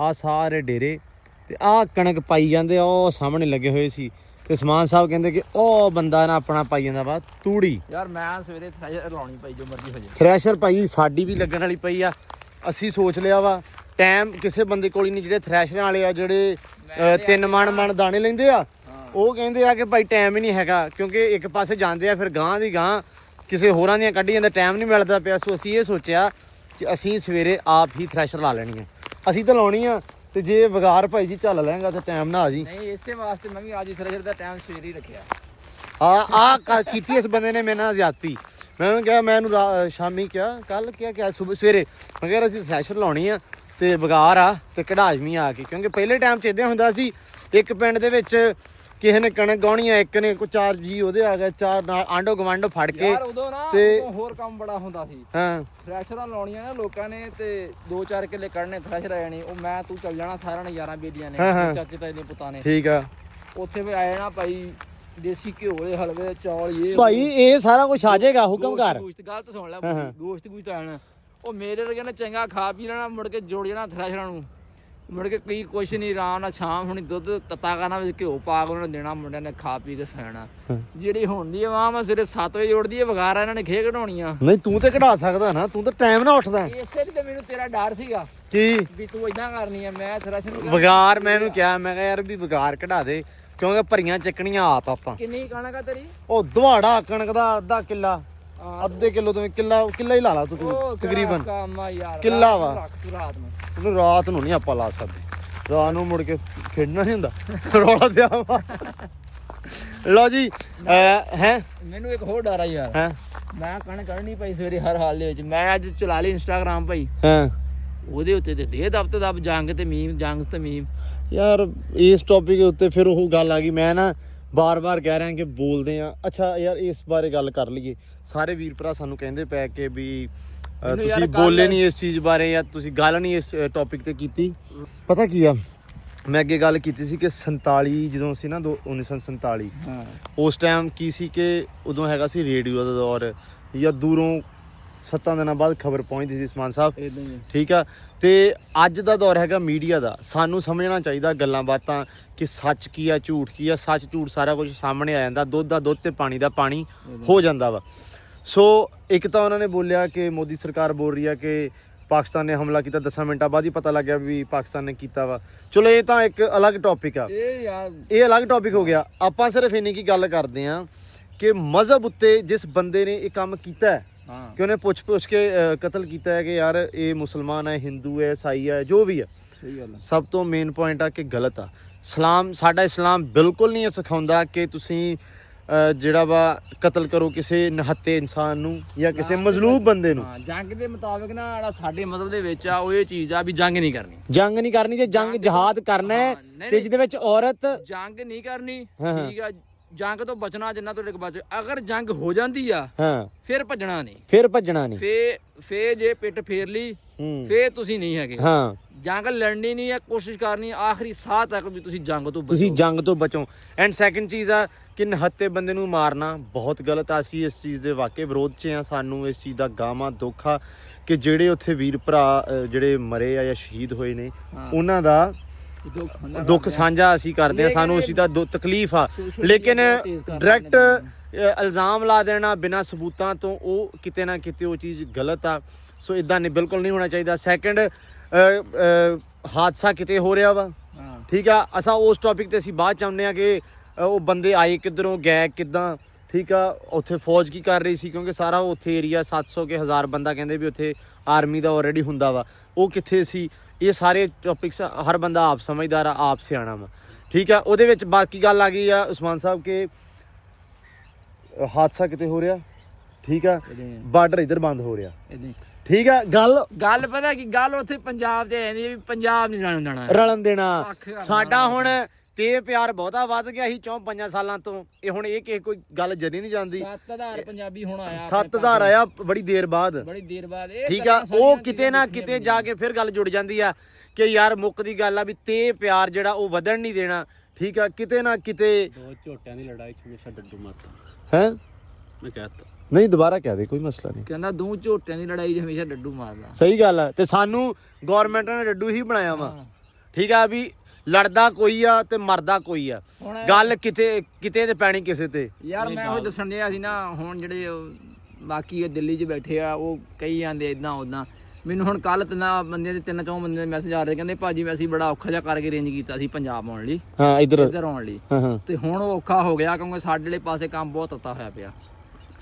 ਆ ਸਾਰੇ ਡੇਰੇ ਤੇ ਆਹ ਕਣਕ ਪਾਈ ਜਾਂਦੇ ਆ ਉਹ ਸਾਹਮਣੇ ਲੱਗੇ ਹੋਏ ਸੀ ਤੇ ਸਮਾਨ ਸਾਹਿਬ ਕਹਿੰਦੇ ਕਿ ਉਹ ਬੰਦਾ ਨਾ ਆਪਣਾ ਪਾਈ ਜਾਂਦਾ ਵਾ ਤੂੜੀ। ਯਾਰ ਮੈਂ ਸਵੇਰੇ ਥ੍ਰੈਸ਼ਰ ਲਾਉਣੀ ਪਈ ਜੋ ਮਰਜ਼ੀ ਹੋ ਜਾਏ ਥ੍ਰੈਸ਼ਰ ਪਾਈ ਸਾਡੀ ਵੀ ਲੱਗਣ ਵਾਲੀ ਪਈ ਆ। ਅਸੀਂ ਸੋਚ ਲਿਆ ਵਾ ਟਾਈਮ ਕਿਸੇ ਬੰਦੇ ਕੋਲ ਹੀ ਨਹੀਂ ਜਿਹੜੇ ਥ੍ਰੈਸ਼ਰਾਂ ਵਾਲੇ ਆ ਜਿਹੜੇ 3 ਮਣ ਦਾਣੇ ਲੈਂਦੇ ਆ ਉਹ ਕਹਿੰਦੇ ਆ ਕਿ ਭਾਈ ਟਾਈਮ ਹੀ ਨਹੀਂ ਹੈਗਾ ਕਿਉਂਕਿ ਇੱਕ ਪਾਸੇ ਜਾਂਦੇ ਆ ਫਿਰ ਗਾਂ ਦੀ ਗਾਂ ਕਿਸੇ ਹੋਰਾਂ ਦੀਆਂ ਕੱਢੀ ਜਾਂਦੇ ਟਾਈਮ ਨਹੀਂ ਮਿਲਦਾ ਪਿਆ। ਸੋ ਅਸੀਂ ਇਹ ਸੋਚਿਆ ਕਿ ਅਸੀਂ ਸਵੇਰੇ ਆਪ ਹੀ ਥ੍ਰੈਸ਼ਰ ਲਾ ਲੈਣੀ ਆ ਅਸੀਂ ਤਾਂ ਲਾਉਣੀ ਆ ਤੇ ਜੇ ਵਗਾਰ ਭਾਈ ਜੀ ਚੱਲ ਲੈਂਗਾ ਤਾਂ ਟਾਈਮ ਨਾ ਆ ਜੀ। ਨਹੀਂ ਇਸੇ ਵਾਸਤੇ ਮੈਂ ਵੀ ਅੱਜ ਥ੍ਰੈਸ਼ਰ ਦਾ ਟਾਈਮ ਸਵੇਰੇ ਹੀ ਰੱਖਿਆ। ਆ ਕੀਤੀ ਇਸ ਬੰਦੇ ਨੇ ਮੇਰੇ ਨਾਲ ਜ਼ਿਆਦਤੀ। ਮੈਂ ਉਹਨੂੰ ਕਿਹਾ ਮੈਂ ਇਹਨੂੰ ਸ਼ਾਮੀ ਕਿਹਾ ਕੱਲ ਕਿਹਾ ਸਵੇਰੇ ਮੈਂ ਕਿਹਾ ਅਸੀਂ ਥ੍ਰੈਸ਼ਰ ਲਾਉਣੀ ਆ ਤੇ ਵਗਾਰ ਆ ਤੇ ਕਢਾਜਵੀਂ ਆ ਕੇ ਕਿਉਂਕਿ ਪਹਿਲੇ ਟਾਈਮ 'ਚ ਇੱਦਾਂ ਹੁੰਦਾ ਸੀ ਇੱਕ ਪਿੰਡ ਦੇ ਵਿੱਚ ਕਿਸੇ ਨੇ ਕਣਕ ਗਾਉਣੀ ਆ ਇੱਕ ਨੇ ਕੋਈ 4 ਜੀ ਉਹਦੇ ਆ ਗਏ 4 ਨਾਲ ਆਂਡੋ ਗਵਾਂਡੋ ਫੜ ਕੇ ਯਾਰ ਉਦੋਂ ਨਾ ਤੇ ਹੋਰ ਕੰਮ ਬੜਾ ਹੁੰਦਾ ਸੀ। ਹਾਂ ਥ੍ਰੈਸ਼ਰਾਂ ਲਾਉਣੀਆਂ ਨਾ ਲੋਕਾਂ ਨੇ ਤੇ 2-4 ਕਿੱਲੇ ਕੱਢਣੇ ਥ੍ਰੈਸ਼ਰ ਆ ਜਾਣੀ ਉਹ ਮੈਂ ਤੂੰ ਚੱਲ ਜਾਣਾ ਸਾਰਿਆਂ ਨੇ ਯਾਰਾਂ ਬੇਲੀਆਂ ਨੇ ਚਾਚੇ ਤਾਏ ਦੇ ਪੁੱਤਾਂ ਨੇ ਠੀਕ ਆ ਉੱਥੇ ਵੀ ਆ ਜਾਣਾ ਭਾਈ ਦੇਸੀ ਘਿਓ ਦੇ ਹਲਵੇ ਚੌਲ ਇਹ ਭਾਈ ਇਹ ਸਾਰਾ ਕੁਝ ਆ ਜਾਏਗਾ ਹੁਕਮ ਕਰ ਗੋਸ਼ਤ ਗਲਤ ਸੁਣ ਲੈ ਗੋਸ਼ਤ ਆ ਜਾਣਾ ਉਹ ਮੇਰੇ ਵਰਗੇ ਨੇ ਚੰਗਾ ਖਾ ਪੀ ਲੈਣਾ ਮੁੜ ਕੇ ਜੋੜ ਜਾਣਾ ਥ੍ਰੈਸ਼ਰਾਂ ਨੂੰ ਮੁੜ ਕੇ ਕੋਈ ਕੁਛ ਨਹੀਂ, ਆਰਾਮ ਨਾਲ ਸ਼ਾਮ ਹੁਣੀ ਦੁੱਧ ਤੱਤਾ ਕਰਨਾ ਵਿੱਚ ਘਿਓ ਪਾ ਕੇ ਉਹਨਾਂ ਨੂੰ ਦੇਣਾ, ਮੁੰਡਿਆਂ ਨੇ ਖਾ ਪੀ ਕੇ ਸੌਣਾ। ਜਿਹੜੀ ਹੁਣ ਦੀ ਆਵਾਮ ਆ ਸਵੇਰੇ 7 ਵਜੇ ਉੱਠਦੀ ਹੈ, ਵਗਾਰਾ ਇਹਨਾਂ ਨੇ ਖੇ ਕਢਾਉਣੀਆਂ। ਨਹੀਂ ਤੂੰ ਤੇ ਕਢਾ ਸਕਦਾ ਨਾ, ਤੂੰ ਤਾਂ ਟਾਈਮ ਨਾਲ ਉੱਠਦਾ। ਇਸੇ ਲਈ ਤੇ ਮੈਨੂੰ ਤੇਰਾ ਡਰ ਸੀਗਾ ਕੀ ਵੀ ਤੂੰ ਇਦਾਂ ਕਰਨੀ ਆ। ਮੈਂ ਸਰਸ਼ ਨੂੰ ਵਗਾਰ ਮੈਨੂੰ ਕਿਹਾ, ਮੈਂ ਕਿਹਾ ਯਾਰ ਵੀ ਵਗਾਰ ਕਢਾ ਦੇ, ਕਿਉਂਕਿ ਭਰੀਆਂ ਚੱਕਣੀਆਂ ਆਤ ਆਪਾਂ। ਕਿੰਨੀ ਕਣਕ ਆ ਤੇਰੀ? ਉਹ ਦਵਾੜਾ ਕਣਕ ਦਾ ਅੱਧਾ ਕਿੱਲਾ, ਅੱਧੇ ਕਿਲੋ ਤੋਂ ਕਿੱਲਾ ਹੀ ਲਾ ਲਾ ਤੂੰ ਉਹ ਤਕਰੀਬਨ ਕੰਮ ਆ ਯਾਰ, ਕਿੱਲਾ ਵਾ। ਰੱਖ ਤੂੰ ਰਾਤ ਨੂੰ। ਉਹਨੂੰ ਰਾਤ ਨੂੰ ਨਹੀਂ ਆਪਾਂ ਲਾ ਸਕਦੇ, ਰਾਤ ਨੂੰ ਮੁੜ ਕੇ ਖੇਡਣਾ ਨਹੀਂ ਹੁੰਦਾ, ਰੌਲਾ ਦਿਆ ਵਾ। ਲਓ ਜੀ ਹੈ ਮੈਨੂੰ ਇੱਕ ਹੋਰ ਡਰ ਆ ਯਾਰ, ਹੈ ਮੈਂ ਕਣਕ ਕੱਢਣੀ ਪਈ ਸਵੇਰੇ ਹਰ ਹਾਲ ਦੇ ਵਿੱਚ। ਮੈਂ ਅੱਜ ਚਲਾ ਲਈ ਇੰਸਟਾਗ੍ਰਾਮ ਭਾਈ, ਹਾਂ ਉਹਦੇ ਉੱਤੇ ਤੇ ਦੇ ਦਬ ਤੇ ਦਬ ਜੰਗ ਤੇ ਮੀਮ, ਜੰਗ ਤੇ ਮੀਮ। ਯਾਰ ਇਸ ਟੌਪਿਕ ਉੱਤੇ ਫਿਰ ਉਹ ਗੱਲ ਆ ਗਈ। ਮੈਂ ਨਾ ਬਾਰ-ਬਾਰ ਕਹਿ ਰਿਹਾ ਕਿ ਬੋਲਦੇ ਆ। ਅੱਛਾ ਯਾਰ ਇਸ ਬਾਰੇ ਗੱਲ ਕਰ ਲਈਏ। ਸਾਰੇ ਵੀਰ ਭਰਾ ਸਾਨੂੰ ਕਹਿੰਦੇ ਪਏ ਕਿ ਵੀ ਤੁਸੀਂ ਬੋਲੇ ਨਹੀਂ ਇਸ ਚੀਜ਼ ਬਾਰੇ, ਜਾਂ ਤੁਸੀਂ ਗੱਲ ਨਹੀਂ ਇਸ ਟੌਪਿਕ ਤੇ ਕੀਤੀ। ਪਤਾ ਕੀ ਆ, ਮੈਂ ਅੱਗੇ ਗੱਲ ਕੀਤੀ ਸੀ ਕਿ 47 ਜਦੋਂ ਸੀ ਨਾ 1947, ਉਸ ਟਾਈਮ ਕੀ ਸੀ ਕਿ ਉਦੋਂ ਹੈਗਾ ਸੀ ਰੇਡੀਓ ਦਾ ਦੌਰ, ਜਾਂ ਦੂਰੋਂ 7 ਦਿਨਾਂ ਬਾਅਦ ਖਬਰ ਪਹੁੰਚਦੀ ਸੀ ਸਮਾਨ ਸਾਹਿਬ, ਠੀਕ ਆ। ਤੇ ਅੱਜ ਦਾ ਦੌਰ ਹੈਗਾ ਮੀਡੀਆ ਦਾ। ਸਾਨੂੰ ਸਮਝਣਾ ਚਾਹੀਦਾ ਗੱਲਾਂ ਬਾਤਾਂ ਕਿ ਸੱਚ ਕੀ ਆ, ਝੂਠ ਕੀ ਆ। ਸੱਚ ਝੂਠ ਸਾਰਾ ਕੁਝ ਸਾਹਮਣੇ ਆ ਜਾਂਦਾ, ਦੁੱਧ ਦਾ ਦੁੱਧ ਤੇ ਪਾਣੀ ਦਾ ਪਾਣੀ ਹੋ ਜਾਂਦਾ ਵਾ। ਸੋ ਇੱਕ ਤਾਂ ਉਹਨਾਂ ਨੇ ਬੋਲਿਆ ਕਿ ਮੋਦੀ ਸਰਕਾਰ ਬੋਲ ਰਹੀ ਆ ਕਿ ਪਾਕਿਸਤਾਨ ਨੇ ਹਮਲਾ ਕੀਤਾ, 10 ਮਿੰਟਾਂ ਬਾਅਦ ਹੀ ਪਤਾ ਲੱਗਿਆ ਵੀ ਪਾਕਿਸਤਾਨ ਨੇ ਕੀਤਾ ਵਾ। ਚਲੋ ਇਹ ਤਾਂ ਇੱਕ ਅਲੱਗ ਟੌਪਿਕ ਆ, ਇਹ ਅਲੱਗ ਟੌਪਿਕ ਹੋ ਗਿਆ। ਆਪਾਂ ਸਿਰਫ ਇੰਨੀ ਕੀ ਗੱਲ ਕਰਦੇ ਆ ਕਿ ਮਜ਼ਹਬ ਉੱਤੇ ਜਿਸ ਬੰਦੇ ਨੇ ਇਹ ਕੰਮ ਕੀਤਾ ਹੈ, ਕਿ ਉਹਨੇ ਪੁੱਛ ਕੇ ਕਤਲ ਕੀਤਾ ਹੈ ਕਿ ਯਾਰ ਇਹ ਮੁਸਲਮਾਨ ਹੈ, ਹਿੰਦੂ ਹੈ, ਈਸਾਈ ਹੈ, ਜੋ ਵੀ ਹੈ, ਸਭ ਤੋਂ ਮੇਨ ਪੁਆਇੰਟ ਆ ਕਿ ਗਲਤ ਆ। ਸਾਡਾ ਇਸਲਾਮ ਬਿਲਕੁਲ ਨਹੀਂ ਸਿਖਾਉਂਦਾ ਕਿ ਤੁਸੀਂ ਜਿਹੜਾ ਵਾ ਕਤਲ ਕਰੋ ਕਿਸੇ ਨਿਹੱਤੇ ਇਨਸਾਨ ਨੂੰ ਜਾਂ ਕਿਸੇ ਮਜ਼ਲੂਮ ਬੰਦੇ ਨੂੰ। ਜੰਗ ਦੇ ਮੁਤਾਬਿਕ ਨਾ ਜਿਹੜਾ ਸਾਡੇ ਮਤਲਬ ਦੇ ਵਿੱਚ ਆ, ਉਹ ਇਹ ਚੀਜ਼ ਆ ਵੀ ਜੰਗ ਨਹੀਂ ਕਰਨੀ। ਜੰਗ ਨਹੀਂ ਕਰਨੀ, ਜੇ ਜੰਗ ਜਹਾਦ ਕਰਨਾ ਹੈ ਤੇ ਜਿਹਦੇ ਵਿੱਚ ਔਰਤ ਜੰਗ ਨਹੀਂ ਕਰਨੀ, ਠੀਕ ਆ। ਜੰਗ ਤੋਂ ਬਚਣਾ ਜਿੰਨਾ ਤੁਹਾਡੇ ਕੋਲ ਬਚ। ਅਗਰ ਜੰਗ ਹੋ ਜਾਂਦੀ ਆ ਹਾਂ ਫਿਰ ਭੱਜਣਾ ਨਹੀਂ, ਫਿਰ ਭੱਜਣਾ ਨਹੀਂ। ਫੇ ਜੇ ਪਿੱਠ ਫੇਰ ਲਈ ਫੇ ਤੁਸੀਂ ਨਹੀਂ ਹੈਗੇ। ਹਾਂ ਜੰਗ ਲੜਨੀ ਨਹੀਂ ਹੈ, ਕੋਸ਼ਿਸ਼ ਕਰਨੀ ਆਖਰੀ ਸਾਹ ਤੱਕ ਵੀ ਤੁਸੀਂ ਜੰਗ ਤੋਂ ਬਚੋ। ਤੁਸੀਂ ਜੰਗ ਤੋਂ ਬਚੋ। ਐਂਡ ਸੈਕੰਡ ਚੀਜ਼ ਆ ਕਿ ਨਿਹੱਤੇ ਬੰਦੇ ਨੂੰ ਮਾਰਨਾ ਬਹੁਤ ਗਲਤ ਆ। ਅਸੀਂ ਇਸ ਚੀਜ਼ ਦੇ ਵਾਕਈ ਵਿਰੋਧ 'ਚ ਆ। ਸਾਨੂੰ ਇਸ ਚੀਜ਼ ਦਾ ਗਾਮਾ ਦੁੱਖ ਆ ਕਿ ਜਿਹੜੇ ਉੱਥੇ ਵੀਰ ਭਰਾ ਜਿਹੜੇ ਮਰੇ ਆ ਜਾਂ ਸ਼ਹੀਦ ਹੋਏ ਨੇ, ਉਹਨਾਂ ਦਾ ਦੁੱਖ ਸਾਂਝਾ ਅਸੀਂ ਕਰਦੇ ਆ। ਸਾਨੂੰ ਉਸ ਚੀਜ਼ ਦਾ ਤਕਲੀਫ ਆ, ਲੇਕਿਨ ਡਾਇਰੈਕਟ ਇਲਜ਼ਾਮ ਲਾ ਦੇਣਾ ਬਿਨਾਂ ਸਬੂਤਾਂ ਤੋਂ, ਉਹ ਕਿਤੇ ਨਾ ਕਿਤੇ ਉਹ ਚੀਜ਼ ਗਲਤ ਆ। ਸੋ ਇਦਾਂ ਨਹੀਂ, ਬਿਲਕੁਲ ਨਹੀਂ ਹੋਣਾ ਚਾਹੀਦਾ। ਸੈਕੰਡ, ਹਾਦਸਾ ਕਿਤੇ ਹੋ ਰਿਹਾ ਵਾ, ਠੀਕ ਆ। ਅਸਾਂ ਉਸ ਟੌਪਿਕ ਤੇ ਅਸੀਂ ਬਾਅਦ ਚ ਆਉਂਦੇ ਆ ਕਿ ਉਹ ਬੰਦੇ ਆਏ ਕਿੱਧਰੋਂ, ਗਏ ਕਿੱਦਾਂ, ਠੀਕ ਆ। ਉੱਥੇ ਫੌਜ ਕੀ ਕਰ ਰਹੀ ਸੀ, ਕਿਉਂਕਿ ਸਾਰਾ ਉੱਥੇ ਏਰੀਆ 700 ਕੇ 1000 ਬੰਦਾ ਕਹਿੰਦੇ ਵੀ ਉੱਥੇ ਆਰਮੀ ਦਾ ਆਲਰੇਡੀ ਹੁੰਦਾ ਵਾ, ਉਹ ਕਿੱਥੇ ਸੀ। ਇਹ ਸਾਰੇ ਟੌਪਿਕਸ ਹਰ ਬੰਦਾ ਆਪ ਸਮਝਦਾਰ ਆ, ਆਪ ਸਿਆਣਾ ਵਾ, ਠੀਕ ਆ। ਉਹਦੇ ਵਿੱਚ ਬਾਕੀ ਗੱਲ ਆ ਗਈ ਆ ਉਸਮਾਨ ਸਾਹਿਬ ਕਿ ਹਾਦਸਾ ਕਿਤੇ ਹੋ ਰਿਹਾ, ਠੀਕ ਆ, ਬਾਰਡਰ ਇੱਧਰ ਬੰਦ ਹੋ ਰਿਹਾ, ਠੀਕ ਆ। ਗੱਲ ਪਤਾ ਕੀ ਗੱਲ, ਉੱਥੇ ਪੰਜਾਬ ਤੇ ਆਂਦੀ ਵੀ ਪੰਜਾਬ ਨਹੀਂ ਰਲਣ ਦੇਣਾ। ਸਾਡਾ ਹੁਣ ਤੇ ਪਿਆਰ ਬਹੁਤਾ ਵੱਧ ਗਿਆ ਸੀ 4-5 ਸਾਲਾਂ ਤੋਂ। ਇਹ ਹੁਣ ਇਹ ਕਿਸੇ ਕੋਈ ਗੱਲ ਜਰੀ ਨਹੀਂ ਜਾਂਦੀ। 7000 ਪੰਜਾਬੀ ਹੁਣ ਆਇਆ, 7000 ਆਇਆ ਬੜੀ ਦੇਰ ਬਾਅਦ, ਠੀਕ ਆ। ਉਹ ਕਿਤੇ ਨਾ ਕਿਤੇ ਜਾ ਕੇ ਫਿਰ ਗੱਲ ਜੁੜ ਜਾਂਦੀ ਆ ਕਿ ਯਾਰ ਮੁੱਕ ਦੀ ਗੱਲ ਆ ਵੀ ਤੇ ਪਿਆਰ ਜਿਹੜਾ ਉਹ ਵਧਣ ਨਹੀਂ ਦੇਣਾ, ਠੀਕ ਆ। ਕਿਤੇ ਨਾ ਕਿਤੇ ਦੋ ਝੋਟਿਆਂ ਦੀ ਲੜਾਈ 'ਚ ਹਮੇਸ਼ਾ ਡੱਡੂ ਮਾਰਦਾ ਹੈ। ਮੈਂ ਕਹਿਤਾ ਨਹੀਂ, ਦੁਬਾਰਾ ਕਹਿ ਦੇ, ਕੋਈ ਮਸਲਾ ਨਹੀਂ। ਕਹਿੰਦਾ ਦੋ ਝੋਟਿਆਂ ਦੀ ਲੜਾਈ 'ਚ ਹਮੇਸ਼ਾ ਡੱਡੂ ਮਾਰਦਾ। ਸਹੀ ਗੱਲ ਆ। ਤੇ ਸਾਨੂੰ ਗਵਰਨਮੈਂਟ ਨੇ ਡੱਡੂ ਹੀ ਬਣਾਇਆ ਵਾ, ਠੀਕ ਆ। ਵੀ ਲੜਦਾ ਕੋਈ ਆ ਤੇ ਮਰਦਾ ਕੋਈ ਆ। ਗੱਲ ਕਿਤੇ ਤੇ ਪੈਣੀ ਕਿਸੇ ਤੇ। ਯਾਰ ਮੈਂ ਉਹ ਦੱਸਣ ਦਿਆ ਸੀ ਨਾ, ਹੁਣ ਜਿਹੜੇ ਬਾਕੀ ਦਿੱਲੀ 'ਚ ਬੈਠੇ ਆ, ਉਹ ਕਹੀ ਜਾਂਦੇ ਇਦਾਂ ਉਦਾਂ। ਮੈਨੂੰ ਹੁਣ ਕੱਲ 3 ਬੰਦੇ ਦੇ ਮੈਸੇਜ ਆ ਰਹੇ, ਕਹਿੰਦੇ ਭਾਜੀ ਅਸੀਂ ਬੜਾ ਔਖਾ ਜਿਹਾ ਕਰਕੇ ਅਰੇਂਜ ਕੀਤਾ ਸੀ ਪੰਜਾਬ ਆਉਣ ਲਈ, ਹਾਂ ਇੱਧਰ ਆਉਣ ਲਈ, ਤੇ ਹੁਣ ਉਹ ਔਖਾ ਹੋ ਗਿਆ ਕਿਉਂਕਿ ਸਾਡੇ ਵਾਲੇ ਪਾਸੇ ਕੰਮ ਬਹੁਤ ਤੱਤਾ ਹੋਇਆ ਪਿਆ।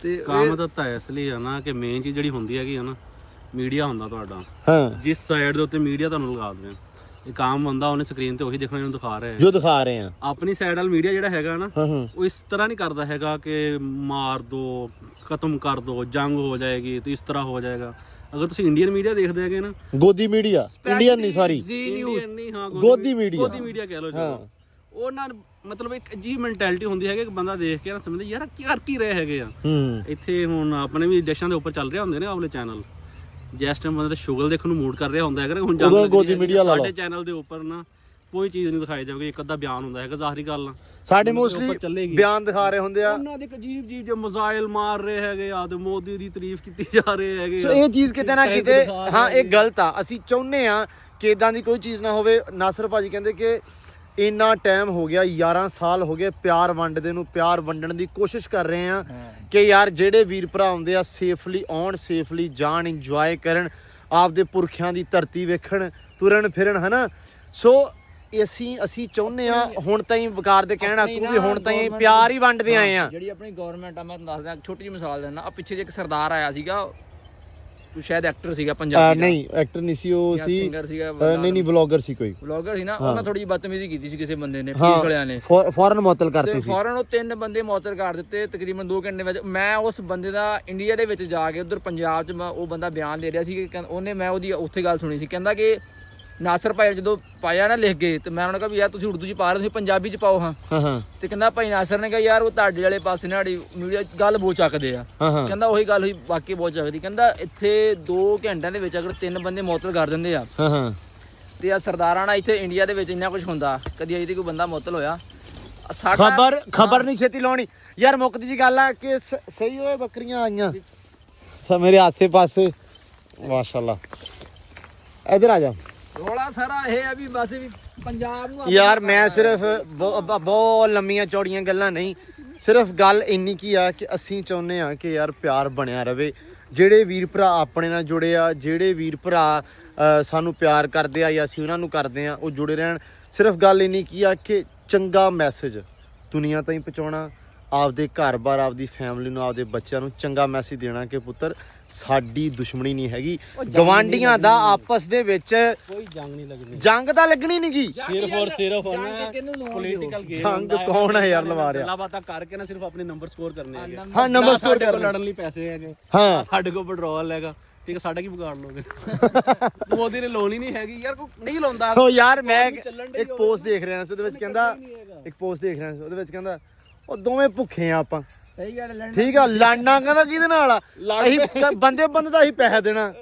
ਤੇ ਕੰਮ ਤਾਂ ਇਸ ਲਈ ਆ ਨਾ ਕਿ ਮੇਨ ਚੀਜ਼ ਜਿਹੜੀ ਹੁੰਦੀ ਹੈਗੀ ਆ ਨਾ, ਮੀਡੀਆ ਹੁੰਦਾ ਤੁਹਾਡਾ। ਹਾਂ, ਜਿਸ ਸਾਈਡ ਦੇ ਉੱਤੇ ਮੀਡੀਆ ਤੁਹਾਨੂੰ ਲਗਾ ਦੇਵੇ, ਇਹ ਕੰਮ ਬੰਦਾ ਉਹਨੇ ਸਕਰੀਨ ਤੇ ਉਹੀ ਦੇਖਣਾ ਜਿਹਨੂੰ ਦਿਖਾ ਰਿਹਾ ਹੈ, ਜੋ ਦਿਖਾ ਰਹੇ ਆ। ਆਪਣੀ ਸਾਈਡ ਵਾਲ ਮੀਡੀਆ ਜਿਹੜਾ ਹੈਗਾ ਨਾ, ਹਾਂ ਉਹ ਇਸ ਤਰ੍ਹਾਂ ਨਹੀਂ ਕਰਦਾ ਹੈਗਾ ਕਿ ਮਾਰ ਦੋ, ਖਤਮ ਕਰ ਦੋ, ਜੰਗ ਹੋ ਜਾਏਗੀ ਤੇ ਇਸ ਤਰ੍ਹਾਂ ਹੋ ਜਾਏਗਾ। ਅਗਰ ਤੁਸੀਂ ਇੰਡੀਅਨ ਮੀਡੀਆ ਦੇਖਦੇ ਹੈਗੇ ਨਾ, ਗੋਦੀ ਮੀਡੀਆ, ਇੰਡੀਅਨ ਨਹੀਂ ਸੌਰੀ, ਗੋਦੀ ਮੀਡੀਆ ਕਹਿ ਲਓ ਜੋ, ਉਹਨਾਂ ਮਤਲਬ ਇੱਕ ਅਜੀਬ ਮੈਂਟੈਲਿਟੀ ਹੁੰਦੀ ਹੈਗੀ ਕਿ ਬੰਦਾ ਦੇਖ ਕੇ ਨਾ ਸਮਝਦਾ ਯਾਰ ਕੀ ਕਰ ਕੀ ਰਹੇ ਹੈਗੇ ਆ। ਇੱਥੇ ਹੁਣ ਆਪਣੇ ਵੀ ਦੇਸ਼ਾਂ ਦੇ ਉੱਪਰ ਚੱਲ ਰਿਹਾ ਹੁੰਦੇ ਨੇ ਆਵਲੇ ਚੈਨਲ, ਜਿਸ ਟਾਈਮ ਬੰਦਾ ਸ਼ੁਗਲ ਦੇਖਣ ਨੂੰ ਮੂਡ ਕਰ ਰਿਹਾ ਹੁੰਦਾ ਹੈਗਾ, ਹੁਣ ਗੋਦੀ ਮੀਡੀਆ ਲਾ ਲਓ, ਸਾਡੇ ਚੈਨਲ ਦੇ ਉੱਪਰ ਨਾ ਕੋਈ ਚੀਜ਼ ਨਹੀਂ ਦਿਖਾਈ ਜਾਊਗੀ, ਇੱਕ ਅੱਧਾ ਬਿਆਨ ਹੁੰਦਾ ਹੈਗਾ, ਜ਼ਾਹਰੀ ਗੱਲ ਆ। ਸਾਡੇ ਮੋਸਟਲੀ ਬਿਆਨ ਦਿਖਾ ਰਹੇ ਹੁੰਦੇ ਆ, ਉਹਨਾਂ ਦੇ ਅਜੀਬ ਜਿਹੇ ਮਿਜ਼ਾਈਲ ਮਾਰ ਰਹੇ ਹੈਗੇ ਆ ਤੇ ਮੋਦੀ ਦੀ ਤਾਰੀਫ ਕੀਤੀ ਜਾ ਰਹੇ ਹੈਗੇ। ਇਹ ਚੀਜ਼ ਕਿਤੇ ਨਾ ਕਿਤੇ ਹਾਂ ਇਹ ਗਲਤ ਆ। ਅਸੀਂ ਚਾਹੁੰਦੇ ਆ ਕਿ ਇਦਾਂ ਦੀ ਕੋਈ ਚੀਜ਼ ਨਾ ਹੋਵੇ। ਨਾਸਰ ਭਾਜੀ ਕਹਿੰਦੇ ਕਿ ਇੰਨਾ ਟਾਈਮ ਹੋ ਗਿਆ, 11 ਸਾਲ ਹੋ ਗਏ ਪਿਆਰ ਵੰਡਦੇ ਨੂੰ, ਪਿਆਰ ਵੰਡਣ ਦੀ ਕੋਸ਼ਿਸ਼ ਕਰ ਰਹੇ ਆ ਕਿ ਯਾਰ ਜਿਹੜੇ ਵੀਰ ਭਰਾ ਆਉਂਦੇ ਆ ਸੇਫਲੀ ਆਉਣ, ਸੇਫਲੀ ਜਾਣ, ਇੰਜੋਏ ਕਰਨ, ਆਪਦੇ ਪੁਰਖਿਆਂ ਦੀ ਧਰਤੀ ਵੇਖਣ, ਤੁਰਨ ਫਿਰਨ, ਹਨਾ। ਸੋ ਅਸੀਂ ਚਾਹੁੰਦੇ ਆ ਹੁਣ ਤਾਈਂ ਵਕਾਰ ਦੇ ਕਹਿਣਾ ਕੋ ਵੀ ਹੁਣ ਤਾਈਂ ਪਿਆਰ ਹੀ ਵੰਡਦੇ ਆਏ ਆ। ਜਿਹੜੀ ਆਪਣੀ ਗਵਰਨਮੈਂਟ ਆ, ਮੈਂ ਤੁਹਾਨੂੰ ਦੱਸਦਾ ਛੋਟੀ ਜਿਹੀ ਮਿਸਾਲ ਦਿੰਦਾ। ਆ ਪਿੱਛੇ ਜੇ ਇੱਕ ਸਰਦਾਰ ਆਇਆ ਸੀਗਾ, ਤੂੰ ਸ਼ਾਇਦ ਐਕਟਰ ਸੀਗਾ ਪੰਜਾਬੀ ਦਾ, ਨਹੀਂ ਐਕਟਰ ਨਹੀਂ ਸੀ ਉਹ, ਸੀ ਸਿੰਗਰ ਸੀਗਾ, ਨਹੀਂ ਵਲੌਗਰ ਸੀ, ਕੋਈ ਵਲੌਗਰ ਸੀ ਨਾ। ਉਹਨਾਂ ਥੋੜੀ ਜਿਹੀ ਬਦਤਮੀਜ਼ੀ ਕੀਤੀ ਸੀ ਕਿਸੇ ਬੰਦੇ ਨੇ, ਪੁਲਿਸ ਵਾਲਿਆਂ ਨੇ, ਫੌਰਨ ਮੁਅੱਤਲ ਤੇ ਕਰਤੀ ਸੀ। ਫੌਰਨ ਉਹ 3 ਬੰਦੇ ਮੁਅੱਤਲ ਕਰ ਦਿੱਤੇ ਤਕਰੀਬਨ 2 ਘੰਟੇ ਵਿੱਚ। ਮੈਂ ਉਸ ਬੰਦੇ ਦਾ ਇੰਡੀਆ ਦੇ ਵਿੱਚ ਜਾ ਕੇ ਉਧਰ ਪੰਜਾਬ 'ਚ ਉਹ ਬੰਦਾ ਬਿਆਨ ਦੇ ਰਿਹਾ ਸੀ ਕਿ ਉਹਨੇ, ਮੈਂ ਉਹਦੀ ਉੱਥੇ ਗੱਲ ਸੁਣੀ ਸੀ, ਕਹਿੰਦਾ ਕਿ ਨਾਸਰ ਭਾਈ ਜਦੋਂ ਪਾਇਆ ਨਾ ਲਿਖ ਕੇ, ਤੇ ਮੈਂ ਉਹਨਾਂ ਨੂੰ ਕਿਹਾ ਵੀ ਯਾਰ ਤੁਸੀਂ ਉਰਦੂ 'ਚ ਪਾ ਰਹੇ, ਤੁਸੀਂ ਪੰਜਾਬੀ 'ਚ ਪਾਓ। ਹਾਂ ਤੇ ਕਹਿੰਦਾ ਭਾਈ ਨਾਸਰ ਨੇ ਕਿਹਾ ਯਾਰ ਉਹ ਤੁਹਾਡੇ ਵਾਲੇ ਪਾਸੇ ਨਾੜੀ ਮੀਡੀਆ ਗੱਲ ਬਹੁਤ ਚੱਕਦੇ ਆ। ਕਹਿੰਦਾ ਉਹੀ ਗੱਲ ਹੋਈ, ਬਾਕੀ ਬਹੁਤ ਚੱਕਦੀ। ਕਹਿੰਦਾ ਇੱਥੇ 2 ਘੰਟਿਆਂ ਦੇ ਵਿੱਚ ਅਗਰ 3 ਬੰਦੇ ਮੁਅੱਤਲ ਕਰ ਦਿੰਦੇ ਆ, ਤੇ ਆ ਸਰਦਾਰਾਂ ਨਾਲ ਇੱਥੇ ਇੰਡੀਆ ਦੇ ਵਿੱਚ ਇੰਨਾ ਕੁਝ ਹੁੰਦਾ, ਕਦੀ ਅਜੇ ਕੋਈ ਬੰਦਾ ਮੁਅੱਤਲ ਹੋਇਆ? ਖਬਰ ਨਹੀਂ ਛੇਤੀ ਲਾਉਣੀ ਯਾਰ। ਮੁੱਕਦੀ ਜੀ ਗੱਲ ਆ ਕਿ ਸਹੀ ਹੋਏ ਬੱਕਰੀਆਂ ਆਈਆਂ ਮੇਰੇ ਆਸੇ ਪਾਸੇ, ਮਾਸ਼ਾਅੱਲਾ। ਇਧਰ ਆ ਜਾ। ਰੋਲਾ ਸਾਰਾ ਇਹ ਆ ਵੀ ਬਸ ਵੀ ਪੰਜਾਬ ਨੂੰ ਯਾਰ ਮੈਂ ਸਿਰਫ ਬਹੁਤ ਲੰਮੀਆਂ ਚੌੜੀਆਂ ਗੱਲਾਂ ਨਹੀਂ, ਸਿਰਫ ਗੱਲ ਇੰਨੀ ਕੀ ਆ ਕਿ ਅਸੀਂ ਚਾਹੁੰਦੇ ਆ ਕਿ ਯਾਰ ਪਿਆਰ ਬਣਿਆ ਰਵੇ। ਜਿਹੜੇ ਵੀਰ ਭਰਾ ਆਪਣੇ ਨਾਲ ਜੁੜੇ ਆ, ਜਿਹੜੇ ਵੀਰ ਭਰਾ ਸਾਨੂੰ ਪਿਆਰ ਕਰਦੇ ਆ ਜਾਂ ਅਸੀਂ ਉਹਨਾਂ ਨੂੰ ਕਰਦੇ ਆ, ਉਹ ਜੁੜੇ ਰਹਿਣ। ਸਿਰਫ ਗੱਲ ਇੰਨੀ ਕੀ ਆ ਕਿ ਚੰਗਾ ਮੈਸੇਜ ਦੁਨੀਆ ਤਾਈਂ ਪਹੁੰਚਾਉਣਾ, ਆਪਦੇ ਘਰ-ਬਾਰ, ਆਪਦੀ ਫੈਮਿਲੀ ਨੂੰ, ਆਪਦੇ ਬੱਚਿਆਂ ਨੂੰ ਚੰਗਾ ਮੈਸੇਜ ਦੇਣਾ ਕਿ ਪੁੱਤਰ ਸਾਡੀ ਦੁਸ਼ਮਣੀ ਨਹੀਂ ਹੈਗੀ, ਗਵਾਂਢੀਆਂ ਦਾ ਆਪਸ ਦੇ ਵਿੱਚ ਕੋਈ ਜੰਗ ਨਹੀਂ ਲੱਗਣੀ, ਜੰਗ ਤਾਂ ਲੱਗਣੀ ਨੀ ਗੀ। ਸਿਰਫ ਔਰ ਸਿਰਫ ਪੋਲੀਟੀਕਲ ਗੇਮ ਜੰਗ ਕੌਣ ਹੈ ਯਾਰ ਲਵਾ ਰਿਹਾ? ਗੱਲਾਂ ਬਾਤਾਂ ਕਰਕੇ ਨਾ ਸਿਰਫ ਆਪਣੇ ਨੰਬਰ ਸਕੋਰ ਕਰਨੇ ਹੈਗੇ। ਹਾਂ ਨੰਬਰ ਸਕੋਰ ਸਾਡੇ ਕੋਲ ਕਰਨਾ। ਲੜਨ ਲਈ ਪੈਸੇ ਹੈਗੇ, ਹਾਂ ਸਾਡੇ ਕੋਲ ਪੈਟਰੋਲ ਹੈਗਾ, ਠੀਕ ਹੈ, ਸਾਡਾ ਕੀ ਵਿਗਾੜ ਲੋਗੇ? ਮੋਦੀ ਨੇ ਲੋਨ ਹੀ ਨਹੀਂ ਹੈਗੀ ਯਾਰ, ਕੋਈ ਨਹੀਂ ਲਾਉਂਦਾ। ਉਹ ਯਾਰ ਮੈਂ ਇੱਕ ਪੋਸਟ ਦੇਖ ਰਿਹਾ ਸੀ, ਉਹਦੇ ਵਿੱਚ ਕਹਿੰਦਾ, ਇੱਕ ਪੋਸਟ ਦੇਖ ਰਿਹਾ ਸੀ, ਉਹਦੇ ਵਿੱਚ ਕਹਿੰਦਾ ਉਹ ਦੋਵੇਂ ਭੁੱਖੇ ਆ ਆਪਾਂ। ਸਹੀ ਗੱਲ ਲੜਨਾ, ਠੀਕ ਆ, ਲੜਨਾ ਕਹਿੰਦਾ ਕਿਹਦੇ ਨਾਲ ਆ? ਅਸੀਂ ਬੰਦੇ ਦਾ ਅਸੀਂ ਪੈਸਾ ਦੇਣਾ।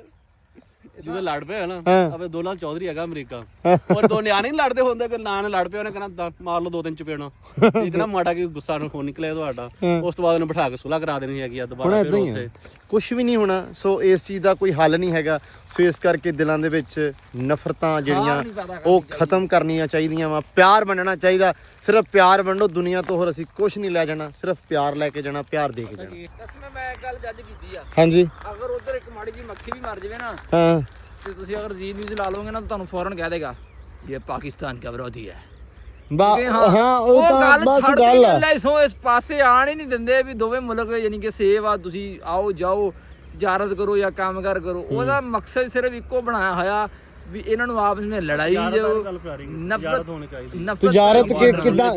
ਜਦੋਂ ਲੜ ਪਿਆ ਨਾ ਹਾਂ। ਆਪਣੇ ਦੋਲਾਲ ਚੌਧਰੀ ਹੈਗਾ ਅਮਰੀਕਾ, ਔਰ ਦੋ ਨਿਆਣੇ ਨਹੀਂ ਲੜਦੇ ਹੁੰਦੇ ਕਿ ਨਾ ਲੜ ਪਿਆ, ਉਹਨੇ ਕਹਿੰਦਾ ਮਾਰ ਲਓ 2-3 ਚਪੇੜਾਂ। ਇਤਨਾ ਮਾੜਾ ਕਿ ਗੁੱਸਾ ਹੋ ਨਿਕਲਿਆ ਤੁਹਾਡਾ। ਉਸ ਤੋਂ ਬਾਅਦ ਉਹਨੇ ਬਿਠਾ ਕੇ ਸੁਲ੍ਹਾ ਕਰਾ ਦੇਣੀ ਹੈਗੀ ਆ ਦੁਬਾਰਾ ਫਿਰ ਉੱਥੇ। ਕੁਝ ਵੀ ਨਹੀਂ ਹੋਣਾ। ਸੋ ਇਸ ਚੀਜ਼ ਦਾ ਕੋਈ ਹੱਲ ਨਹੀਂ ਹੈਗਾ। ਸੋ ਇਸ ਕਰਕੇ ਦਿਲਾਂ ਦੇ ਵਿੱਚ ਨਫ਼ਰਤਾਂ ਜਿਹੜੀਆਂ ਉਹ ਖਤਮ ਕਰਨੀਆਂ ਚਾਹੀਦੀਆਂ ਵਾ, ਪਿਆਰ ਵੰਡਣਾ ਚਾਹੀਦਾ। ਸਿਰਫ ਪਿਆਰ ਵੰਡੋ, ਦੁਨੀਆ ਤੋਂ ਹੋਰ ਅਸੀਂ ਕੁਝ ਨਹੀਂ ਲੈ ਜਾਣਾ, ਸਿਰਫ ਪਿਆਰ ਲੈ ਕੇ ਜਾਣਾ, ਪਿਆਰ ਦੇ ਕੇ ਜਾਣਾ। ਦੱਸ ਮੈਂ ਇੱਕ ਗੱਲ ਜੱਜ ਕੀਤੀ ਆ। ਹਾਂਜੀ, ਅਗਰ ਉਧਰ ਇੱਕ ਮਾੜੀ ਜੀ ਮੱਖੀ ਵੀ ਮਰ ਜਾਵੇ ਨਾ, ਹਾਂ, ਤੇ ਤੁਸੀਂ ਅਗਰ ਜੀ ਨਿਊਜ਼ ਲਾ ਲੋਗੇ ਨਾ, ਤਾਂ ਤੁਹਾਨੂੰ ਫੌਰਨ ਕਹਿ ਦੇਗਾ ਇਹ ਪਾਕਿਸਤਾਨ ਦਾ ਵਿਰੋਧੀ ਹੈ। ਹਾਂ ਉਹ ਤਾਂ ਗੱਲ ਬਸ ਛੱਡ ਗੱਲ ਆ। ਲੈ ਸੋ ਇਸ ਪਾਸੇ ਆਣ ਹੀ ਨਹੀਂ ਦਿੰਦੇ ਵੀ ਦੋਵੇਂ ਮੁਲਕ ਯਾਨੀ ਕਿ ਸੇਵ ਆ, ਤੁਸੀਂ ਆਓ ਜਾਓ ਤਜਾਰਤ ਕਰੋ ਜਾਂ ਕੰਮਕਾਰ ਕਰੋ। ਉਹਦਾ ਮਕਸਦ ਸਿਰਫ ਇੱਕੋ ਬਣਾਇਆ ਹੋਇਆ ਵੀ ਇਹਨਾਂ ਨੂੰ ਆਪਸ ਵਿੱਚ ਲੜਾਈ ਜਾਓ, ਨਫ਼ਰਤ ਹੋਣੀ ਚਾਹੀਦੀ।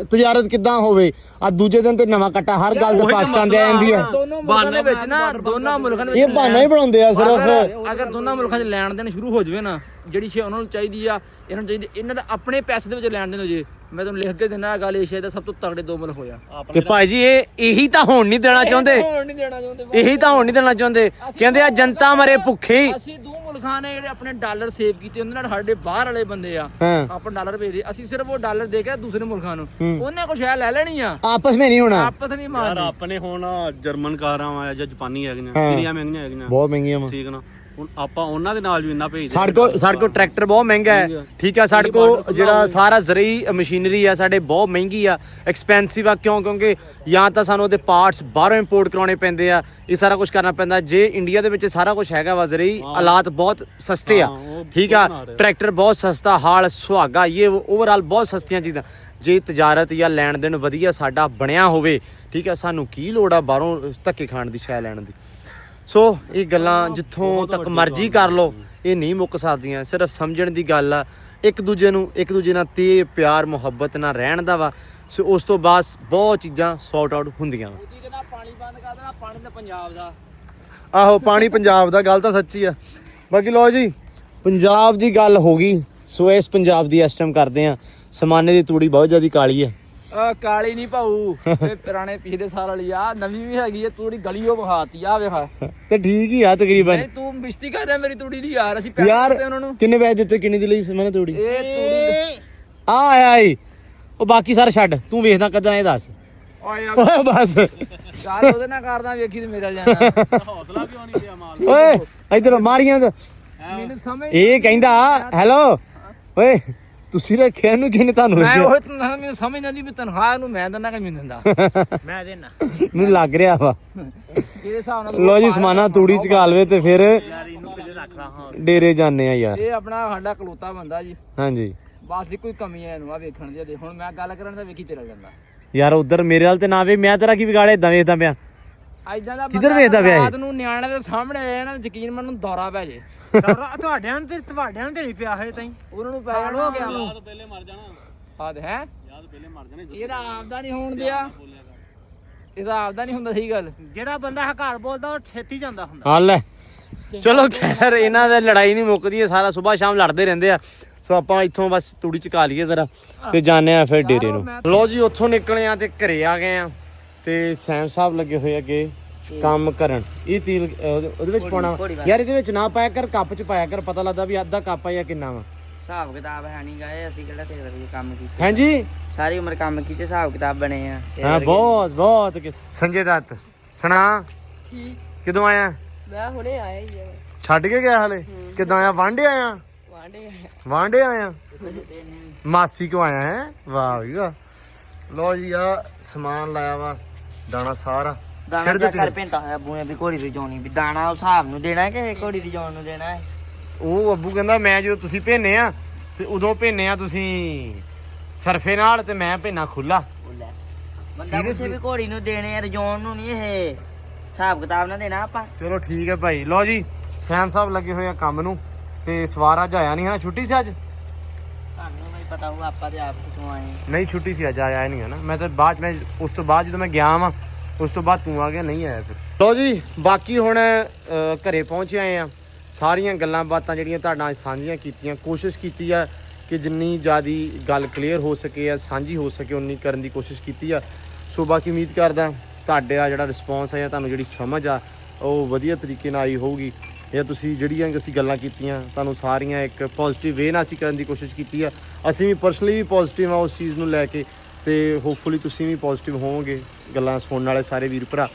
ਤਜਾਰਤ ਕਿੱਦਾਂ ਹੋਵੇ? ਆ ਦੂਜੇ ਦਿਨ ਤੇ ਨਵਾਂ ਕੱਟਾ ਹਰ ਗੱਲ ਤੇ ਪਾਕਿਸਤਾਨ ਦੇ ਆਂਦੀ ਆ। ਦੋਨੋਂ ਮੁਲਕਾਂ ਦੇ ਵਿੱਚ ਨਾ, ਦੋਨਾਂ ਮੁਲਕਾਂ ਦੇ ਵਿੱਚ ਇਹ ਬਹਾਨਾ ਹੀ ਬਣਾਉਂਦੇ ਆ ਸਿਰਫ। ਅਗਰ ਦੋਨਾਂ ਮੁਲਕਾਂ 'ਚ ਲੈਣ ਦੇਣ ਸ਼ੁਰੂ ਹੋ ਜਾਵੇ ਨਾ, ਜਿਹੜੀ ਸ਼ੇ ਉਹਨਾਂ ਨੂੰ ਚਾਹੀਦੀ ਆ, ਇਹਨਾਂ ਨੂੰ ਚਾਹੀਦੀ, ਇਹਨਾਂ ਦਾ ਆਪਣੇ ਪੈਸੇ ਦੇ ਵਿੱਚ ਲੈਣ ਦੇਣ ਹੋ ਜੇ, ਮੈਂ ਤੁਹਾਨੂੰ ਲਿਖ ਕੇ ਦਿੰਦਾ ਗੱਲ, ਏਸ਼ੀਆ ਦਾ ਸਭ ਤੋਂ ਤਗੜੇ 2 ਮੁਲਕ ਹੋਇਆ। ਤੇ ਭਾਈ ਜੀ ਇਹੀ ਤਾਂ ਹੋਣ ਨਹੀਂ ਦੇਣਾ ਚਾਹੁੰਦੇ, ਇਹੀ ਤਾਂ ਹੋਣ ਨਹੀਂ ਦੇਣਾ ਚਾਹੁੰਦੇ। ਕਹਿੰਦੇ ਆ ਜਨਤਾ ਮਰੇ ਭੁੱਖੇ। ਅਸੀਂ 2 ਮੁਲਕਾਂ ਨੇ ਜਿਹੜੇ ਆਪਣੇ ਡਾਲਰ ਸੇਵ ਕੀਤੇ, ਉਹਨਾਂ ਨਾਲ ਸਾਡੇ ਬਾਹਰ ਵਾਲੇ ਬੰਦੇ ਆ, ਆਪਾਂ ਡਾਲਰ ਭੇਜਦੇ, ਅਸੀਂ ਸਿਰਫ ਉਹ ਡਾਲਰ ਦੇ ਕੇ ਦੂਸਰੇ ਮੁਲਕਾਂ ਨੂੰ, ਉਹਨੇ ਕੁਛ ਲੈ ਲੈਣੀ ਆ, ਆਪਸ ਵਿੱਚ ਨਹੀਂ ਹੋਣਾ, ਆਪਸ ਨਹੀਂ ਯਾਰ ਮਾਰਨੀ। ਆਪਣੇ ਹੁਣ ਜਰਮਨ ਕਾਰਾਂ ਆ ਜਾਂ ਜਾਪਾਨੀ ਹੈਗੀਆਂ, ਕਿੰਨੀਆਂ ਮਹਿੰਗੀਆਂ ਹੈਗੀਆਂ, ਬਹੁਤ ਮਹਿੰਗੀਆਂ ਵਾ। ਠੀਕ ਨਾ, ਹੁਣ ਆਪਾਂ ਉਹਨਾਂ ਦੇ ਨਾਲ ਵੀ ਇੰਨਾ ਭੇਜਦੇ। ਸਾਡੇ ਕੋਲ ਟਰੈਕਟਰ ਬਹੁਤ ਮਹਿੰਗਾ ਹੈ, ਠੀਕ ਆ। ਸਾਡੇ ਕੋਲ ਜਿਹੜਾ ਸਾਰਾ ਜ਼ਰਈ ਮਸ਼ੀਨਰੀ ਆ ਸਾਡੇ ਬਹੁਤ ਮਹਿੰਗੀ ਆ, ਐਕਸਪੈਂਸਿਵ ਆ। ਕਿਉਂਕਿ ਜਾਂ ਤਾਂ ਸਾਨੂੰ ਉਹਦੇ ਪਾਰਟਸ ਬਾਹਰੋਂ ਇੰਪੋਰਟ ਕਰਾਉਣੇ ਪੈਂਦੇ ਆ, ਇਹ ਸਾਰਾ ਕੁਝ ਕਰਨਾ ਪੈਂਦਾ। ਜੇ ਇੰਡੀਆ ਦੇ ਵਿੱਚ ਸਾਰਾ ਕੁਝ ਹੈਗਾ ਵਾ, ਜ਼ਰਈ ਹਾਲਾਤ ਬਹੁਤ ਸਸਤੇ ਆ, ਠੀਕ ਆ। ਟਰੈਕਟਰ ਬਹੁਤ ਸਸਤਾ, ਹਾਲ ਸੁਹਾਗਾ, ਇਹ ਓਵਰਆਲ ਬਹੁਤ ਸਸਤੀਆਂ ਚੀਜ਼ਾਂ। ਜੇ ਤਜਾਰਤ ਜਾਂ ਲੈਣ ਦੇਣ ਵਧੀਆ ਸਾਡਾ ਬਣਿਆ ਹੋਵੇ, ਠੀਕ ਆ, ਸਾਨੂੰ ਕੀ ਲੋੜ ਆ ਬਾਹਰੋਂ ਧੱਕੇ ਖਾਣ ਦੀ, ਸ਼ੈ ਲੈਣ ਦੀ। ਸੋ ਇਹ ਗੱਲਾਂ ਜਿੱਥੋਂ ਤੱਕ ਮਰਜ਼ੀ ਕਰ ਲਓ, ਇਹ ਨਹੀਂ ਮੁੱਕ ਸਕਦੀਆਂ। ਸਿਰਫ ਸਮਝਣ ਦੀ ਗੱਲ ਆ, ਇੱਕ ਦੂਜੇ ਨਾਲ ਤੇ ਪਿਆਰ ਮੁਹੱਬਤ ਨਾਲ ਰਹਿਣ ਦਾ ਵਾ। ਸੋ ਉਸ ਤੋਂ ਬਾਅਦ ਬਹੁਤ ਚੀਜ਼ਾਂ ਸੌਟ ਆਊਟ ਹੁੰਦੀਆਂ ਵਾ। ਮੋਦੀ ਕਹਿੰਦਾ ਪਾਣੀ ਬੰਦ ਕਰ ਦੇਣਾ, ਪਾਣੀ ਤਾਂ ਪੰਜਾਬ ਦਾ। ਆਹੋ, ਪਾਣੀ ਪੰਜਾਬ ਦਾ, ਗੱਲ ਤਾਂ ਸੱਚੀ ਆ। ਬਾਕੀ ਲਓ ਜੀ, ਪੰਜਾਬ ਦੀ ਗੱਲ ਹੋ ਗਈ। ਸੋ ਇਸ ਪੰਜਾਬ ਦੀ ਇਸ ਟਾਈਮ ਕਰਦੇ ਆ। ਸਮਾਨੇ ਦੀ ਤੂੜੀ ਬਹੁਤ ਜ਼ਿਆਦਾ ਕਾਲੀ ਆ। ਕਾਲੀ ਨਹੀਂ ਭਾਊ, ਇਹ ਪੁਰਾਣੇ ਪਿਛਲੇ ਸਾਲ ਵਾਲੀ ਆ, ਨਵੀਂ ਵੀ ਹੈਗੀ ਹੈ ਤੂੜੀ, ਗਲੀਓ ਵਿਖਾਤੀ ਆ ਵੇਖ। ਤੇ ਠੀਕ ਹੀ ਆ ਤਕਰੀਬਨ। ਨਹੀਂ ਤੂੰ ਬਿਸ਼ਤੀ ਕਰ ਰਿਹਾ ਮੇਰੀ ਤੂੜੀ ਦੀ ਯਾਰ, ਅਸੀਂ ਪੈਸੇ ਯਾਰ ਦਿੱਤੇ ਉਹਨਾਂ ਨੂੰ। ਕਿੰਨੇ ਪੈਸੇ ਦਿੱਤੇ? ਕਿੰਨੀ ਦੀ ਲਈ ਸਮਾਨੇ ਤੂੜੀ? ਇਹ ਤੂੜੀ ਆ ਆਇਆ ਈ। ਉਹ ਬਾਕੀ ਸਾਰਾ ਛੱਡ, ਤੂੰ ਵੇਖਦਾ ਕਦਾਂ ਇਹ ਦੱਸ। ਓਏ ਬਸ ਯਾਰ ਉਹਦੇ ਨਾਲ ਕਰਦਾ, ਵੇਖੀ ਤੇ ਮੇਰੇ ਨਾਲ ਜਾਣਾ। ਹੌਸਲਾ ਕਿਉਂ ਨਹੀਂ ਲਿਆ ਮਾਲ? ਓਏ ਇਧਰ ਮਾਰੀਆਂ ਮੈਨੂੰ ਸਮਝ ਇਹ ਕਹਿੰਦਾ ਹੈਲੋ ਓਏ ਤੁਸੀਂ ਰੱਖਿਆ ਇਹਨੂੰ ਕਿਹਨੇ ਤੁਹਾਨੂੰ ਮੈਂ ਰੱਖਿਆ? ਉਹ ਤਨਖਾਹ ਮੈਨੂੰ ਸਮਝ ਨਹੀਂ ਆਉਂਦੀ ਵੀ ਤਨਖਾਹ ਨੂੰ ਮੈਂ ਦਿੰਦਾ ਕਿ ਮੈਨੂੰ ਦਿੰਦਾ ਮੈਂ ਦੇਣਾ ਮੈਨੂੰ ਲੱਗ ਰਿਹਾ ਵਾ। ਕਿਹਦੇ ਹਿਸਾਬ ਨਾਲ ਲੋ ਜੀ ਸਮਾਨਾ ਤੂੜੀ ਚਕਾ ਲਵੇ ਤੇ ਫਿਰ ਡੇਰੇ ਜਾਂਦੇ ਆ ਯਾਰ। ਇਹ ਆਪਣਾ ਸਾਡਾ ਕਲੋਤਾ ਬੰਦਾ ਜੀ, ਹਾਂਜੀ ਬਸ ਦੀ ਕੋਈ ਕਮੀ ਹੈ ਇਹਨੂੰ ਆ ਵੇਖਣ ਦੀ ਦੇ। ਹੁਣ ਮੈਂ ਗੱਲ ਕਰਨ ਦਾ ਵੇਖੀ ਤੇਰਾ ਜਾਂਦਾ ਯਾਰ ਉਧਰ ਮੇਰੇ ਵਾਲ ਤੇ ਨਾ ਵੇ, ਮੈਂ ਤੇਰਾ ਕੀ ਵਿਗਾੜਿਆ ਇਦਾਂ ਵੇਖਦਾ ਪਿਆ। ਐਦਾਂ ਦਾ ਕਿੱਧਰ ਵੇਖਦਾ ਪਿਆ ਇਹ? ਰਾਤ ਨੂੰ ਨਿਆਣੇ ਦੇ ਸਾਹਮਣੇ ਆਇਆ ਨਾ ਯਕੀਨ ਮੈਨੂੰ ਦੌਰਾ ਪੈ ਜੇ। ਤੁਹਾਡਿਆਂ ਨੂੰ ਤੇ ਨਹੀਂ ਪਿਆ ਹੋਏ ਤਾਈ ਉਹਨਾਂ ਨੂੰ ਸਾਲ ਹੋ ਗਿਆ ਵਾ। ਯਾਦ ਪਹਿਲੇ ਮਰ ਜਾਣਾ, ਆਦ ਹੈ ਯਾਦ ਪਹਿਲੇ ਮਰ ਜਾਣੇ। ਇਹਦਾ ਆਪਦਾ ਨਹੀਂ ਹੋਣ ਦਿਆ, ਇਹਦਾ ਆਪਦਾ ਨਹੀਂ ਹੁੰਦਾ। ਸਹੀ ਗੱਲ ਜਿਹੜਾ ਬੰਦਾ ਹਕਾਰ ਬੋਲਦਾ ਉਹ ਛੇਤੀ ਜਾਂਦਾ ਹੁੰਦਾ। ਹਾਂ ਲੈ ਚਲੋ ਖੈਰ ਇਹਨਾਂ ਦੀ ਲੜਾਈ ਨਹੀਂ ਮੁੱਕਦੀ ਹੈ, ਸਾਰਾ ਸਵੇਰ ਸ਼ਾਮ ਲੜਦੇ ਰਹਿੰਦੇ ਆ। ਸੋ ਆਪਾਂ ਇੱਥੋਂ ਬਸ ਤੂੜੀ ਚਕਾ ਲਈਏ ਜ਼ਰਾ ਤੇ ਜਾਂਦੇ ਆ ਫਿਰ ਡੇਰੇ ਨੂੰ। ਲੋ ਜੀ ਉੱਥੋਂ ਨਿਕਲੇ ਆ ਤੇ ਘਰੇ ਆ ਗਏ ਆ ਤੇ ਸੈਮ ਸਾਹਿਬ ਲੱਗੇ ਹੋਏ ਅੱਗੇ ਕੰਮ ਕਰਨ। ਇਹ ਤੇਲ ਉਹਦੇ ਵਿੱਚ ਪਾਉਣਾ ਯਾਰ, ਇਹਦੇ ਵਿੱਚ ਨਾ ਪਾਇਆ ਕਰ, ਕੱਪ ਚ ਪਾਇਆ ਕਰ, ਪਤਾ ਲੱਗਦਾ ਵੀ ਅੱਧਾ ਕੱਪ ਆ ਜਾਂ ਕਿੰਨਾ ਵਾ। ਹਿਸਾਬ ਕਿਤਾਬ ਹੈ ਨਹੀਂ ਗਏ ਅਸੀਂ ਕਿਹੜਾ ਤੇਰੇ ਵਰਗੇ ਕੰਮ ਕੀਤੇ। ਹਾਂਜੀ ਸਾਰੀ ਉਮਰ ਕੰਮ ਕੀਤੇ, ਹਿਸਾਬ ਕਿਤਾਬ ਬਣੇ ਆ ਤੇਰੇ ਹਾਂ ਵਰਗੇ ਬਹੁਤ ਸੰਜੇ ਦੱਤ ਸੁਣਾ ਕਿਦੋਂ ਆਇਆ? ਮੈਂ ਹੁਣੇ ਆਇਆ ਹੀ ਆ ਛੱਡ ਕੇ ਗਿਆ ਹਲੇ? ਕਿੱਦਾਂ ਆਇਆ? ਵਾਂਡੇ ਆਇਆ? ਵਾਂਡੇ ਆਇਆ? ਮਾਸੀ ਕੋ ਆਇਆ ਹੈ? ਵਾਹ ਵੀ ਵਾਹ। ਲੋ ਜੀ ਆ ਸਮਾਨ ਲਾਇਆ ਵਾ, ਦਾਣਾ ਸਾਰਾ ਦਾਣਾ ਛੱਡ ਚੈੱਕ ਦਿੱਤੇ। ਕਰ ਪੈਂਦਾ ਹੈ ਬੂਏ ਵੀ ਘੋੜੀ ਦੀ ਜਾਣੀ ਵੀ ਦਾਣਾ ਉਸ ਹਿਸਾਬ ਨੂੰ ਦੇਣਾ ਕਿ ਘੋੜੀ ਦੀ ਜਾਣ ਨੂੰ ਦੇਣਾ ਹੈ। ਉਹ ਅੱਬੂ ਕਹਿੰਦਾ ਮੈਂ ਜਦੋਂ ਤੁਸੀਂ ਭੇਨੇ ਆ ਤੇ ਉਦੋਂ ਭੇਨੇ ਆ ਤੁਸੀਂ ਸਰਫੇ ਨਾਲ ਤੇ ਮੈਂ ਭੇਨਾ ਖੁੱਲਾ। ਬੰਦਾ ਕਿਸੇ ਵੀ ਘੋੜੀ ਨੂੰ ਦੇਣੇ ਆ, ਰਜਾਉਣ ਨੂੰ ਨਹੀਂ। ਇਹ ਹਿਸਾਬ ਕਿਤਾਬ ਨਾਲ ਦੇਣਾ ਆਪਾਂ। ਚਲੋ ਠੀਕ ਹੈ ਭਾਈ। ਲੋ ਜੀ ਸੈਮ ਸਾਹਿਬ ਲੱਗੇ ਹੋਏ ਆ ਕੰਮ ਨੂੰ ਤੇ ਸਵਾਰ ਅੱਜ ਆਇਆ ਨਹੀਂ ਹੈ, ਛੁੱਟੀ ਸੀ ਅੱਜ? ਤੁਹਾਨੂੰ ਨਹੀਂ ਪਤਾ ਉਹ ਆਪਾਂ ਤੇ ਆਪ ਕਿਥੋਂ ਆਏ। ਨਹੀਂ ਛੁੱਟੀ ਸੀ ਅੱਜ, ਆਇਆ ਨਹੀਂ ਹੈ ਨਾ। ਮੈਂ ਤਾਂ ਬਾਅਦ ਮੈਂ ਉਸ ਤੋਂ ਬਾਅਦ ਜਦੋਂ ਮੈਂ ਗਿਆ ਵਾਂ ਉਸ ਤੋਂ ਬਾਅਦ ਤੂੰ ਆ ਗਿਆ, ਨਹੀਂ ਆਇਆ ਫਿਰ। ਲੋ ਜੀ ਬਾਕੀ ਹੁਣ ਘਰੇ ਪਹੁੰਚ ਆਏ ਆ। ਸਾਰੀਆਂ ਗੱਲਾਂ ਬਾਤਾਂ ਜਿਹੜੀਆਂ ਤੁਹਾਡਾ ਅੱਜ ਸਾਂਝੀਆਂ ਕੀਤੀਆਂ, ਕੋਸ਼ਿਸ਼ ਕੀਤੀ ਆ ਕਿ ਜਿੰਨੀ ਜ਼ਿਆਦੀ ਗੱਲ ਕਲੀਅਰ ਹੋ ਸਕੇ ਆ, ਸਾਂਝੀ ਹੋ ਸਕੇ ਉਨੀ ਕਰਨ ਦੀ ਕੋਸ਼ਿਸ਼ ਕੀਤੀ ਆ। ਸੋ ਬਾਕੀ ਉਮੀਦ ਕਰਦਾ ਤੁਹਾਡਾ ਜਿਹੜਾ ਰਿਸਪੌਂਸ ਹੈ ਜਾਂ ਤੁਹਾਨੂੰ ਜਿਹੜੀ ਸਮਝ ਆ ਉਹ ਵਧੀਆ ਤਰੀਕੇ ਨਾਲ ਆਈ ਹੋਊਗੀ, ਜਾਂ ਤੁਸੀਂ ਜਿਹੜੀਆਂ ਅਸੀਂ ਗੱਲਾਂ ਕੀਤੀਆਂ ਤੁਹਾਨੂੰ ਸਾਰੀਆਂ ਇੱਕ ਪੋਜ਼ਿਟਿਵ ਵੇ ਨਾਲ ਅਸੀਂ ਕਰਨ ਦੀ ਕੋਸ਼ਿਸ਼ ਕੀਤੀ ਆ। ਅਸੀਂ ਵੀ ਪਰਸਨਲੀ ਵੀ ਪੋਜ਼ਿਟਿਵ ਆ ਉਸ ਚੀਜ਼ ਨੂੰ ਲੈ ਕੇ, ਤੇ ਹੋਪਫੁਲੀ ਤੁਸੀਂ ਵੀ ਪੋਜ਼ਿਟਿਵ ਹੋਵੋਗੇ ਗੱਲਾਂ ਸੁਣਨ ਵਾਲੇ ਸਾਰੇ ਵੀਰ ਭਰਾ।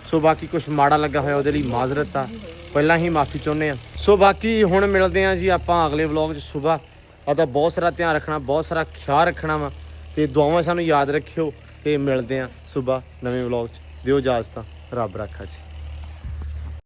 ਸੋ ਬਾਕੀ ਕੁਝ ਮਾੜਾ ਲੱਗਾ ਹੋਇਆ ਉਹਦੇ ਲਈ ਮਾਜ਼ਰਤ ਆ, ਪਹਿਲਾਂ ਹੀ ਮਾਫੀ ਚਾਹੁੰਦੇ ਆ। ਸੋ ਬਾਕੀ ਹੁਣ ਮਿਲਦੇ ਆ ਜੀ ਆਪਾਂ ਅਗਲੇ ਵਲੌਗ 'ਚ। ਸੁਬਾ ਆਪਦਾ ਬਹੁਤ ਸਾਰਾ ਧਿਆਨ ਰੱਖਣਾ, ਬਹੁਤ ਸਾਰਾ ਖਿਆਲ ਰੱਖਣਾ ਵਾ, ਤੇ ਦੁਆਵਾਂ ਸਾਨੂੰ ਯਾਦ ਰੱਖਿਓ। ਤੇ ਮਿਲਦੇ ਆ ਸੁਬਾ ਨਵੇਂ ਵਲੌਗ 'ਚ। ਦਿਓ ਇਜਾਜ਼ਤ, ਰੱਬ ਰਾਖਾ ਜੀ।